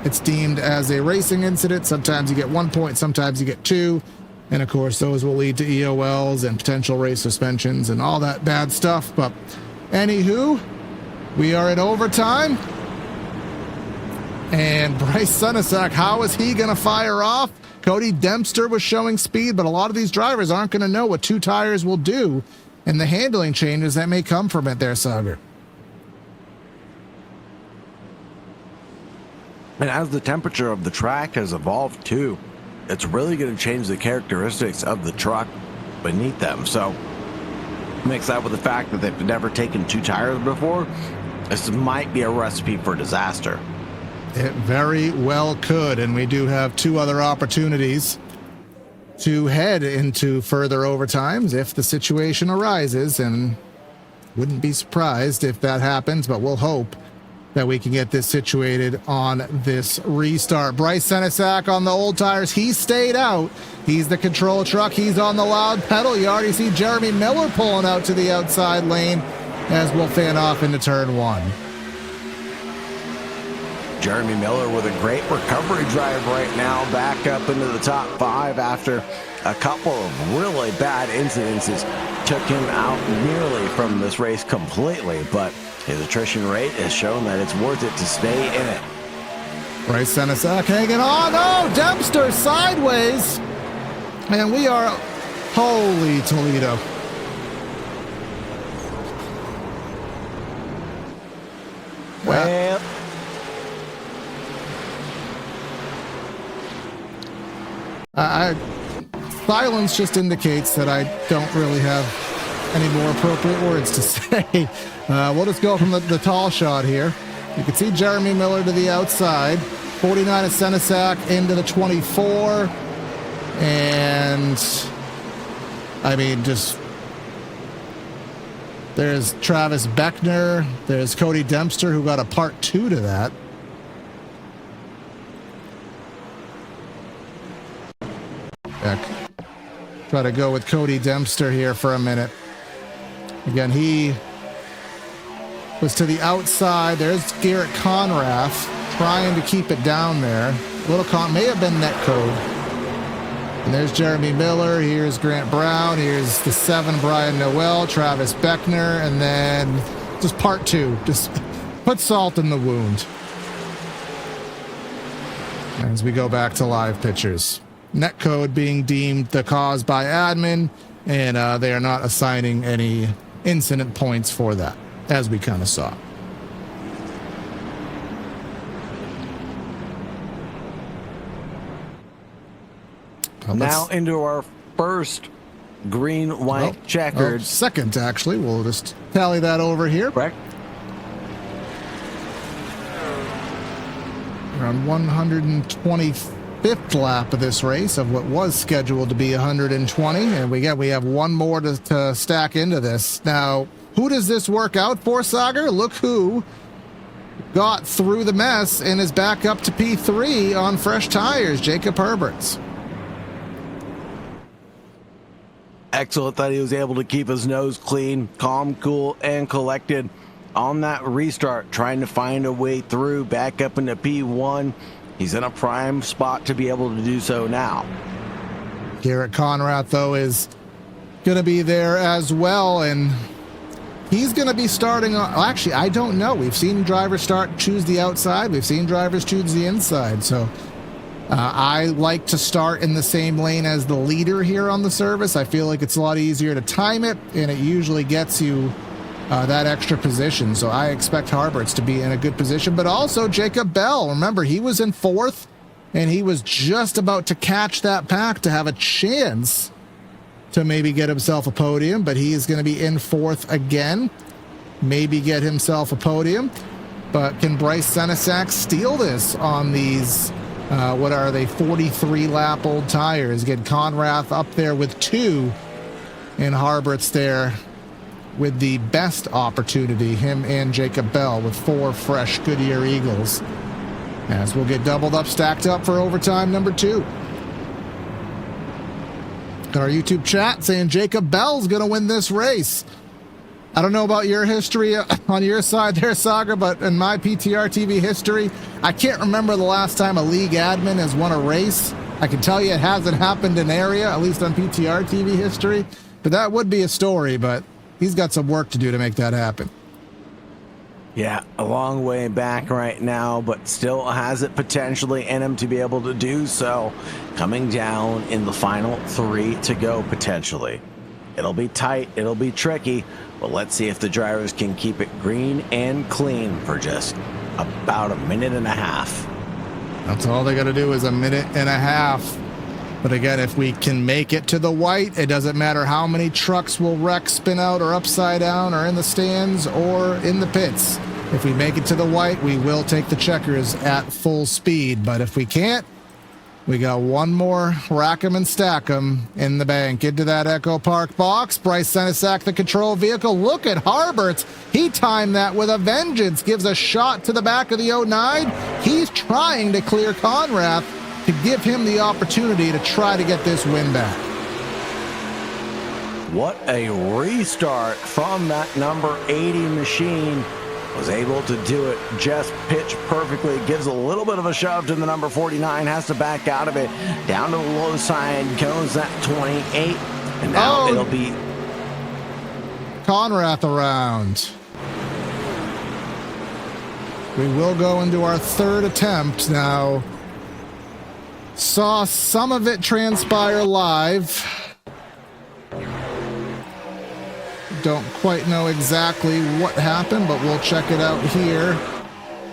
Speaker 1: it's deemed as a racing incident. Sometimes you get 1 point, sometimes you get 2. And of course, those will lead to EOLs and potential race suspensions and all that bad stuff. But anywho, we are in overtime. And Bryce Senesac, how is he going to fire off? Cody Dempster was showing speed, but a lot of these drivers aren't going to know what 2 tires will do and the handling changes that may come from it there, Sagar.
Speaker 2: And as the temperature of the track has evolved too, it's really going to change the characteristics of the truck beneath them. So mix that with the fact that they've never taken 2 tires before, this might be a recipe for disaster.
Speaker 1: It very well could, and we do have 2 other opportunities to head into further overtimes if the situation arises, and wouldn't be surprised if that happens, but we'll hope that we can get this situated on this restart. Bryce Senesac on the old tires. He stayed out. He's the control truck. He's on the loud pedal. You already see Jeremy Miller pulling out to the outside lane as we'll fan off into turn 1.
Speaker 2: Jeremy Miller with a great recovery drive right now, back up into the top 5 after a couple of really bad incidences took him out nearly from this race completely, but his attrition rate has shown that it's worth it to stay in it.
Speaker 1: Bryce Senesac hanging on. Oh, Dempster sideways. And we are, holy Toledo.
Speaker 2: Well,
Speaker 1: silence just indicates that I don't really have any more appropriate words to say. We'll just go from the tall shot here. You can see Jeremy Miller to the outside. 49 is Senesac into the 24. And, I mean, just... There's Travis Beckner. There's Cody Dempster, who got a part 2 to that. Try to go with Cody Dempster here for a minute. Again, he was to the outside. There's Garrett Conrath trying to keep it down there. May have been netcode. And there's Jeremy Miller. Here's Grant Brown. Here's the 7, Brian Noel, Travis Beckner, and then just part 2. Just put salt in the wound. As we go back to live pictures. Netcode being deemed the cause by admin, and they are not assigning any incident points for that, as we kind of saw.
Speaker 2: Now into our first green-white checkered.
Speaker 1: Second, actually. We'll just tally that over here.
Speaker 2: Correct.
Speaker 1: We're on 125th lap of this race of what was scheduled to be 120, and we have one more to stack into this. Now, who does this work out for, Sagar? Look who got through the mess and is back up to P3 on fresh tires, Jacob Herberts.
Speaker 2: Excellent that he was able to keep his nose clean, calm, cool, and collected on that restart, trying to find a way through back up into P1. He's in a prime spot to be able to do so now.
Speaker 1: Garrett Conrath, though, is going to be there as well, and he's going to be starting on... Actually, I don't know. We've seen drivers choose the outside. We've seen drivers choose the inside, so... I like to start in the same lane as the leader here on the service. I feel like it's a lot easier to time it, and it usually gets you that extra position. So I expect Herberts to be in a good position, but also Jacob Bell. Remember, he was in 4th, and he was just about to catch that pack to have a chance to maybe get himself a podium, but he is going to be in 4th again. maybe get himself a podium. But can Bryce Senesac steal this on these, what are they, 43-lap old tires? Get Conrath up there with 2, and Harbert's there with the best opportunity, him and Jacob Bell with 4 fresh Goodyear Eagles, as we'll get doubled up, stacked up for overtime number 2. Got our YouTube chat saying Jacob Bell's going to win this race. I don't know about your history on your side there, Saga, but in my PTR TV history, I can't remember the last time a league admin has won a race. I can tell you it hasn't happened in area, at least on PTR TV history, but that would be a story, but he's got some work to do to make that happen.
Speaker 2: Yeah, a long way back right now, but still has it potentially in him to be able to do so. Coming down in the final 3 to go potentially. It'll be tight, it'll be tricky, but let's see if the drivers can keep it green and clean for just about a minute and a half.
Speaker 1: That's all they got to do is a minute and a half. But again, if we can make it to the white, it doesn't matter how many trucks will wreck, spin out, or upside down, or in the stands, or in the pits. If we make it to the white, we will take the checkers at full speed. But if we can't, we got one more rack 'em and stack 'em in the bank. Into that Echo Park box. Bryce Senesac, the control vehicle. Look at Harbert. He timed that with a vengeance. Gives a shot to the back of the 09. He's trying to clear Conrath to give him the opportunity to try to get this win back.
Speaker 2: What a restart from that number 80 machine. Was able to do it just pitch perfectly. Gives a little bit of a shove to the number 49. Has to back out of it. Down to the low side goes that 28. And now it'll be
Speaker 1: Conrath around. We will go into our 3rd attempt now. Saw some of it transpire live. Don't quite know exactly what happened, but we'll check it out here.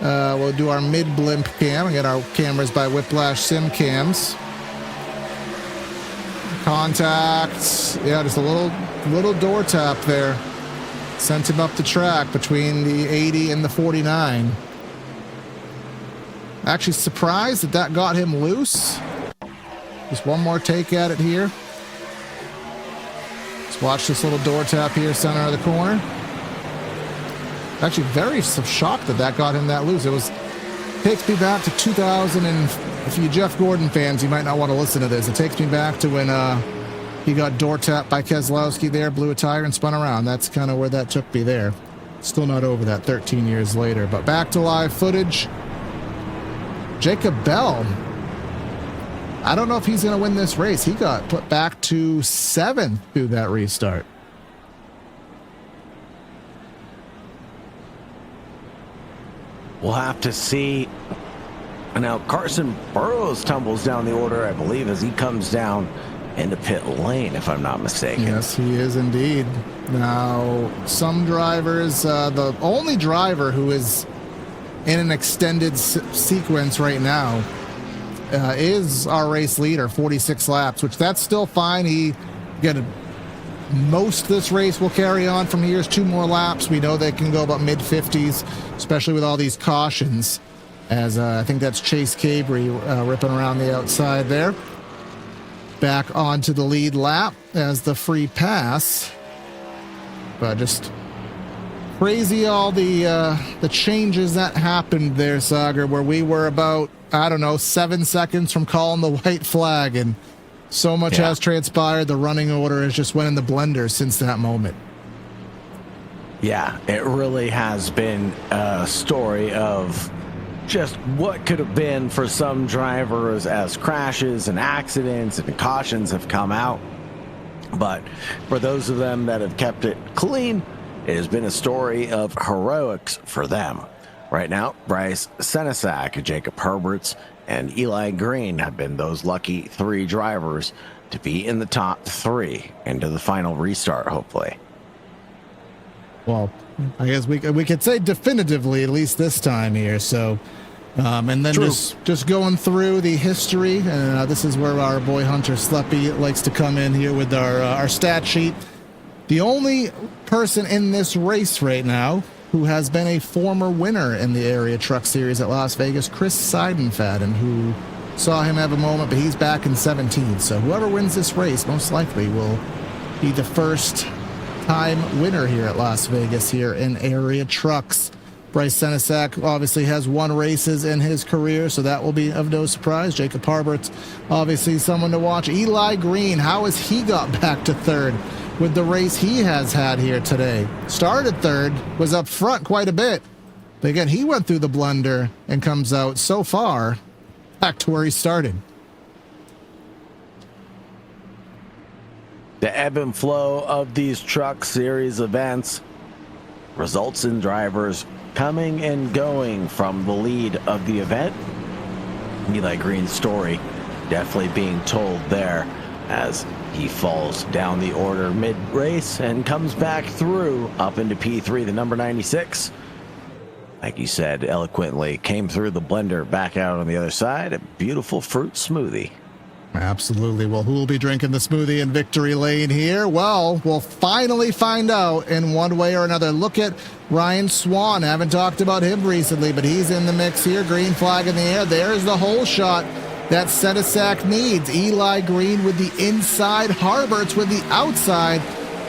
Speaker 1: We'll do our mid-blimp cam. We get our cameras by Whiplash Sim Cams. Contacts. Yeah, just a little door tap there. Sent him up the track between the 80 and the 49. Actually surprised that got him loose. Just one more take at it here. Let's watch this little door tap here, center of the corner. Actually very shocked that got him that loose. Takes me back to 2000, and if you Jeff Gordon fans, you might not want to listen to this. It takes me back to when he got door tapped by Keselowski there, blew a tire and spun around. That's kind of where that took me there. Still not over that 13 years later. But back to live footage. Jacob Bell. I don't know if he's going to win this race. He got put back to 7th through that restart.
Speaker 2: We'll have to see. Now, Carson Burrows tumbles down the order, I believe, as he comes down into pit lane, if I'm not mistaken.
Speaker 1: Yes, he is indeed. Now, some drivers, the only driver who is in an extended sequence right now is our race leader, 46 laps, which that's still fine. He got most of this race will carry on from here. 2 more laps. We know they can go about mid-50s, especially with all these cautions, as I think that's Chase Cabry ripping around the outside there. Back onto the lead lap as the free pass. But just crazy all the changes that happened there, Sagar, where we were about, I don't know, 7 seconds from calling the white flag, and so much has transpired. The running order has just went in the blender since that moment.
Speaker 2: Yeah, it really has been a story of just what could have been for some drivers as crashes and accidents and cautions have come out. But for those of them that have kept it clean, it has been a story of heroics for them. Right now, Bryce Senesac, Jacob Herberts, and Eli Green have been those lucky 3 drivers to be in the top 3 into the final restart, hopefully.
Speaker 1: Well, I guess we could say definitively, at least this time here. So, and then just going through the history, and this is where our boy Hunter Sleppy likes to come in here with our stat sheet. The only person in this race right now who has been a former winner in the Area Truck Series at Las Vegas, Chris Seidenfaden, who saw him have a moment, but he's back in 17. So whoever wins this race most likely will be the first time winner here at Las Vegas here in Area Trucks. Bryce Senesac obviously has won races in his career, so that will be of no surprise. Jacob Harbert's obviously someone to watch. Eli Green, how has he got back to third with the race he has had here today? Started third, was up front quite a bit, but again, he went through the blender and comes out so far back to where he started.
Speaker 2: The ebb and flow of these Truck Series events results in drivers coming and going from the lead of the event. Eli Green's story definitely being told there as he falls down the order mid-race and comes back through up into P3, the number 96. Like you said eloquently, came through the blender, back out on the other side. A beautiful fruit smoothie.
Speaker 1: Absolutely. Well, who will be drinking the smoothie in victory lane here? Well, we'll finally find out in one way or another. Look at Ryan Swan. Haven't talked about him recently, but he's in the mix here. Green flag in the air. There's the hole shot that Senesac needs. Eli Green with the inside, Harberts with the outside.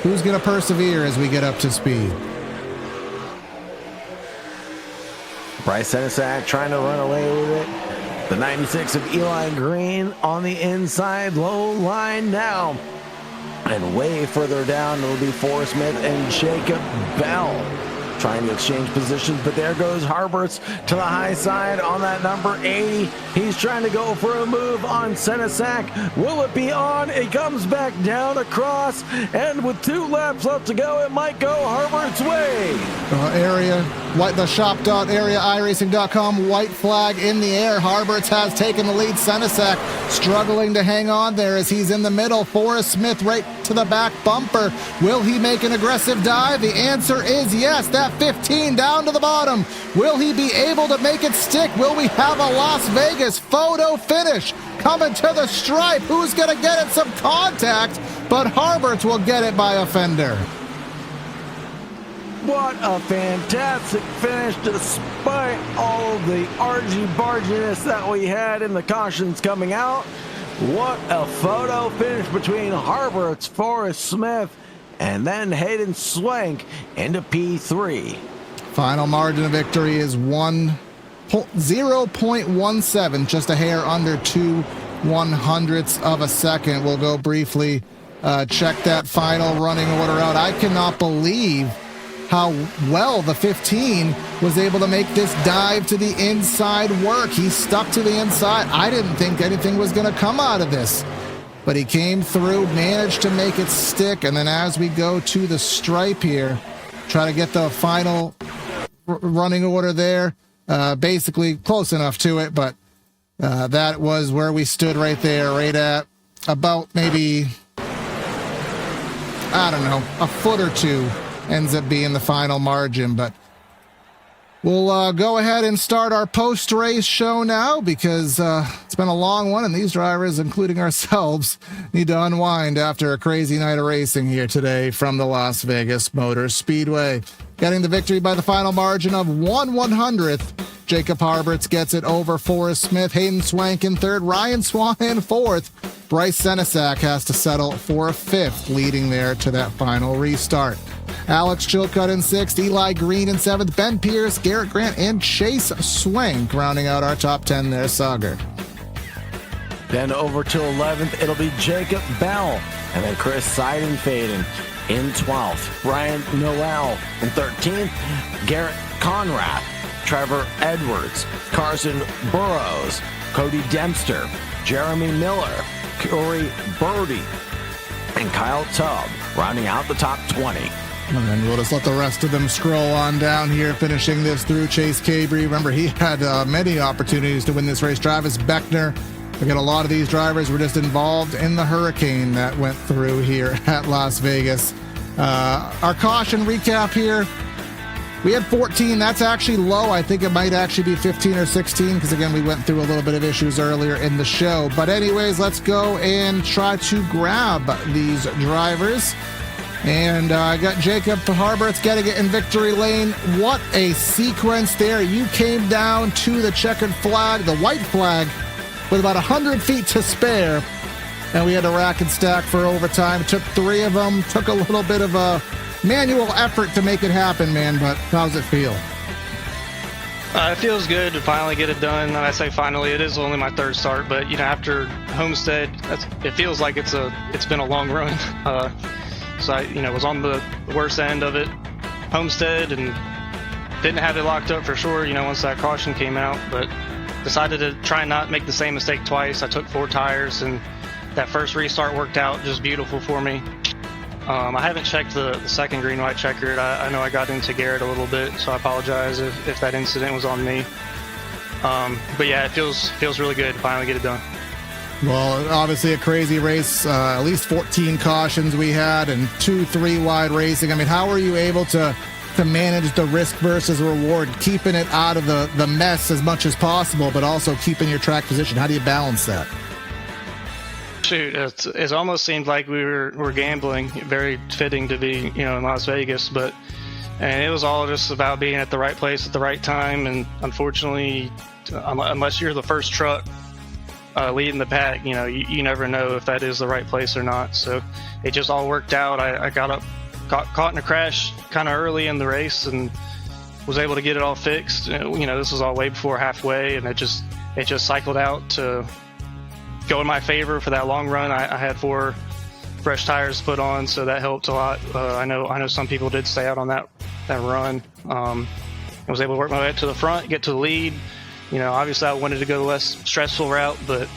Speaker 1: Who's going to persevere as we get up to speed?
Speaker 2: Bryce Senesac trying to run away with it. The 96 of Eli Green on the inside, low line now. And way further down, it'll be Forrest Smith and Jacob Bell trying to exchange positions, but there goes Harberts to the high side on that number 80. He's trying to go for a move on Senesac. Will it be on? It comes back down across, and with 2 laps left to go, it might go Harbert's way.
Speaker 1: The shop.area iRacing.com, white flag in the air. Harberts has taken the lead. Senesac struggling to hang on there as he's in the middle. Forrest Smith right to the back bumper. Will he make an aggressive dive? The answer is yes. That 15 down to the bottom. Will he be able to make it stick? Will we have a Las Vegas photo finish coming to the stripe? Who's going to get it? Some contact, but Harberts will get it by a fender.
Speaker 2: What a fantastic finish despite all of the argy-barginess that we had in the cautions coming out. What a photo finish between Harberts, Forrest Smith, and then Hayden Swank into P3.
Speaker 1: Final margin of victory is 0.17, just a hair under 2/100ths of a second. We'll go briefly check that final running order out. I cannot believe how well the 15 was able to make this dive to the inside work. He stuck to the inside. I didn't think anything was going to come out of this, but he came through, managed to make it stick. And then as we go to the stripe here, try to get the final running order there, basically close enough to it, but that was where we stood right there, right at about maybe, I don't know, a foot or two ends up being the final margin. But we'll go ahead and start our post-race show now, because it's been a long one, and these drivers, including ourselves, need to unwind after a crazy night of racing here today from the Las Vegas Motor Speedway. Getting the victory by the final margin of 1/100th, Jacob Harberts gets it over Forrest Smith. Hayden Swank in third, Ryan Swan in fourth. Bryce Senesac has to settle for a fifth, leading there to that final restart. Alex Chilcutt in sixth, Eli Green in seventh, Ben Pierce, Garrett Grant, and Chase Swank rounding out our top 10 there, Sagar.
Speaker 2: Then over to 11th, it'll be Jacob Bell, and then Chris Seidenfaden in 12th. Brian Noel in 13th, Garrett Conrad, Trevor Edwards, Carson Burrows, Cody Dempster, Jeremy Miller, Corey Birdie, and Kyle Tubb rounding out the top 20.
Speaker 1: And then we'll just let the rest of them scroll on down here, finishing this through. Chase Cabrey, remember, he had many opportunities to win this race. Travis Beckner. Again, a lot of these drivers were just involved in the hurricane that went through here at Las Vegas. Our caution recap here. We had 14. That's actually low. I think it might actually be 15 or 16, because, again, we went through a little bit of issues earlier in the show. But anyways, let's go and try to grab these drivers. And I got Jacob Harberts getting it in victory lane. What a sequence there. You came down to the checkered flag, the white flag, with about 100 feet to spare. And we had to rack and stack for overtime. It took 3 of them. Took a little bit of a manual effort to make it happen, man. But how's it feel?
Speaker 3: It feels good to finally get it done. And I say finally, it is only my 3rd start. But, after Homestead, it feels like it's been a long run. So I, was on the worst end of it, Homestead, and didn't have it locked up for sure, once that caution came out, but decided to try and not make the same mistake twice. I took 4 tires, and that first restart worked out just beautiful for me. I haven't checked the second green-white checkered. I know I got into Garrett a little bit, so I apologize if that incident was on me. But yeah, it feels really good to finally get it done.
Speaker 1: Well, obviously a crazy race, at least 14 cautions we had and 2 3-wide racing. I mean, how are you able to manage the risk versus reward, keeping it out of the mess as much as possible, but also keeping your track position? How do you balance that?
Speaker 3: Shoot, it almost seemed like we were gambling. Very fitting to be, in Las Vegas, and it was all just about being at the right place at the right time. And unfortunately, unless you're the first truck leading the pack, you never know if that is the right place or not. So it just all worked out. I got caught in a crash kind of early in the race and was able to get it all fixed. This was all way before halfway, and it just cycled out to go in my favor for that long run. I had 4 fresh tires put on, so that helped a lot. I know some people did stay out on that run. I was able to work my way up to the front, get to the lead. Obviously I wanted to go the less stressful route, but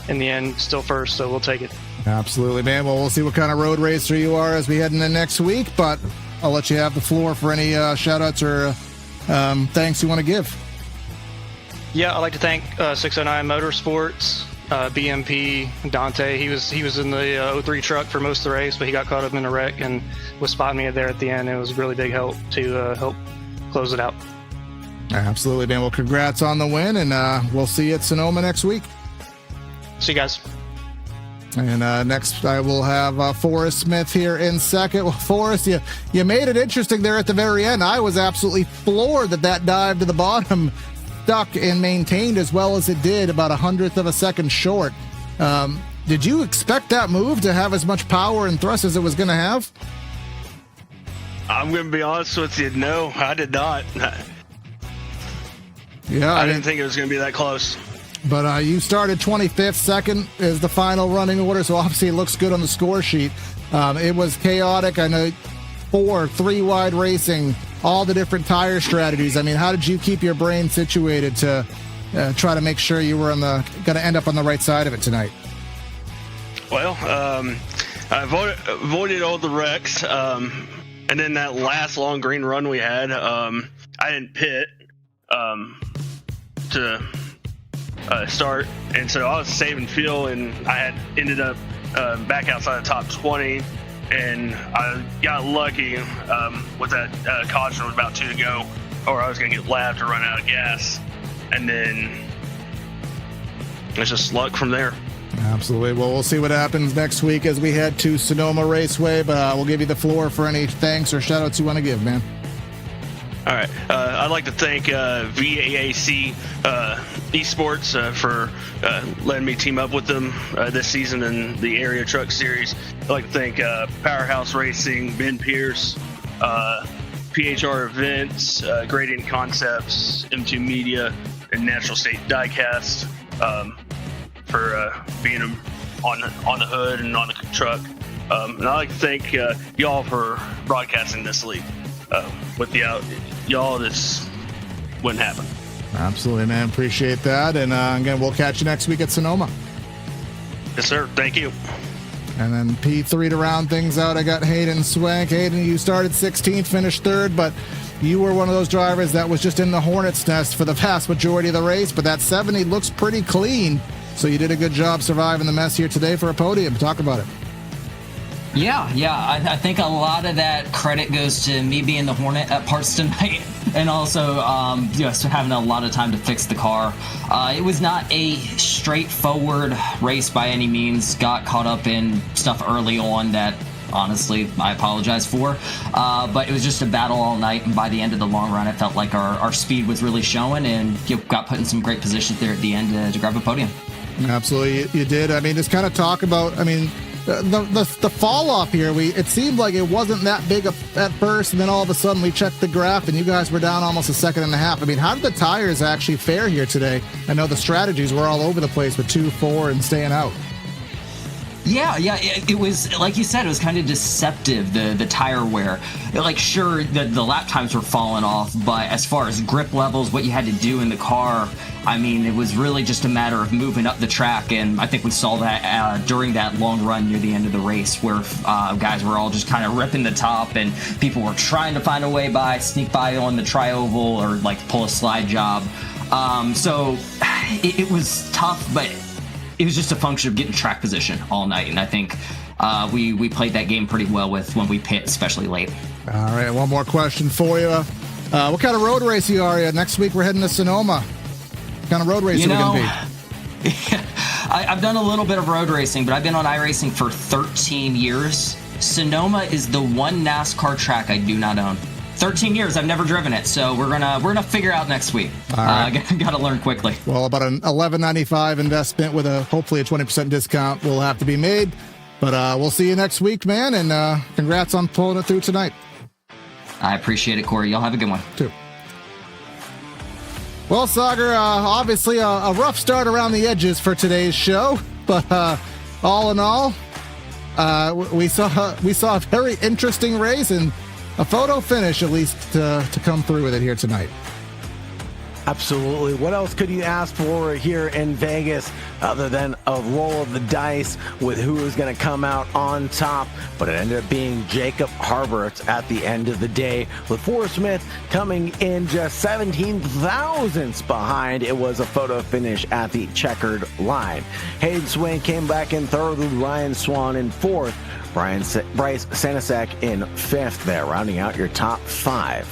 Speaker 3: in the end, still first, so we'll take it.
Speaker 1: Absolutely, man. Well, we'll see what kind of road racer you are as we head into next week, but I'll let you have the floor for any shout-outs or thanks you want to give.
Speaker 3: Yeah, I'd like to thank 609 Motorsports, BMP, Dante. He was in the 03 truck for most of the race, but he got caught up in a wreck and was spotting me there at the end. It was a really big help to help close it out.
Speaker 1: Absolutely, man. Well, congrats on the win, and we'll see you at Sonoma next week.
Speaker 3: See you guys.
Speaker 1: And next, I will have Forrest Smith here in second. Well, Forrest, you made it interesting there at the very end. I was absolutely floored that dive to the bottom stuck and maintained as well as it did, about 100th of a second short. Did you expect that move to have as much power and thrust as it was going to have?
Speaker 4: I'm going to be honest with you. No, I did not.
Speaker 1: Yeah,
Speaker 4: I didn't think it was going to be that close.
Speaker 1: But you started 25th. Second is the final running order, so obviously it looks good on the score sheet. It was chaotic. I know 4 3-wide racing, all the different tire strategies. I mean, how did you keep your brain situated to try to make sure you were going to end up on the right side of it tonight?
Speaker 4: Well, I avoided all the wrecks, and then that last long green run we had, I didn't pit to start, and so I was saving fuel, and I had ended up back outside the top 20, and I got lucky with that caution with about 2 to go, or I was going to get lapped or run out of gas, and then it's just luck from there.
Speaker 1: Absolutely. Well, we'll see what happens next week as we head to Sonoma Raceway, but we'll give you the floor for any thanks or shout-outs you want to give, man.
Speaker 4: All right. I'd like to thank VAAC Esports for letting me team up with them this season in the Area Truck Series. I'd like to thank Powerhouse Racing, Ben Pierce, PHR Events, Gradient Concepts, M2 Media, and Natural State Diecast for being on the hood and on the truck. And I'd like to thank y'all for broadcasting this league. Without y'all, this wouldn't happen.
Speaker 1: Absolutely, man. Appreciate that. And again, we'll catch you next week at Sonoma.
Speaker 4: Yes, sir. Thank you.
Speaker 1: And then P3 to round things out, I got Hayden Swank. Hayden, you started 16th, finished 3rd, but you were one of those drivers that was just in the hornet's nest for the vast majority of the race. But that 70 looks pretty clean. So you did a good job surviving the mess here today for a podium. Talk about it.
Speaker 5: Yeah. I think a lot of that credit goes to me being the Hornet at parts tonight, and also just having a lot of time to fix the car. It was not a straightforward race by any means. Got caught up in stuff early on that honestly, I apologize for. But it was just a battle all night, and by the end of the long run, I felt like our speed was really showing, and got put in some great positions there at the end to grab a podium.
Speaker 1: Absolutely, you did. I mean, just kind of talk about, I mean, the fall off here, it seemed like it wasn't that big at first, and then all of a sudden we checked the graph and you guys were down almost a second and a half. I mean, how did the tires actually fare here today? I know the strategies were all over the place with 2, 4, and staying out.
Speaker 5: Yeah, it was, like you said, it was kind of deceptive, the tire wear. Like, sure, the lap times were falling off, but as far as grip levels, what you had to do in the car, I mean, it was really just a matter of moving up the track, and I think we saw that during that long run near the end of the race, where guys were all just kind of ripping the top, and people were trying to find a way by, sneak by on the tri-oval, or like pull a slide job. So it was tough, but it was just a function of getting track position all night, and I think we played that game pretty well with when we pit, especially late.
Speaker 1: All right, one more question for you. What kind of road race are you? Next week we're heading to Sonoma. What kind of road race are we going to be?
Speaker 5: I've done a little bit of road racing, but I've been on iRacing for 13 years. Sonoma is the one NASCAR track I do not own. 13 years, I've never driven it, so we're gonna figure out next week. All right. Got to learn quickly.
Speaker 1: Well, about an $11.95 investment with hopefully a 20% discount will have to be made, but we'll see you next week, man, and congrats on pulling it through tonight.
Speaker 5: I appreciate it, Corey. Y'all have a good one.
Speaker 1: Too. Well, Sagar, obviously a rough start around the edges for today's show, but all in all, we saw a very interesting race and a photo finish, at least, to come through with it here tonight.
Speaker 2: Absolutely. What else could you ask for here in Vegas other than a roll of the dice with who is going to come out on top? But it ended up being Jacob Harbert at the end of the day, with Forrest Smith coming in just 17 thousandths behind. It was a photo finish at the checkered line. Hayden Swain came back in third, with Ryan Swan in fourth. Bryce Sanasek in fifth there, rounding out your top five.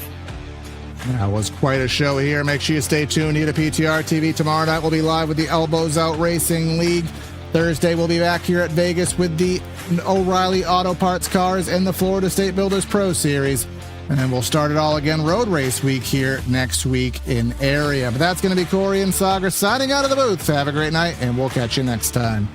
Speaker 1: That was quite a show here. Make sure you stay tuned here to PTR TV. Tomorrow night we'll be live with the Elbows Out Racing League. Thursday we'll be back here at Vegas with the O'Reilly Auto Parts cars and the Florida State Builders Pro Series. And then we'll start it all again road race week here next week in area. But that's going to be Corey and Sagar signing out of the booth. Have a great night, and we'll catch you next time.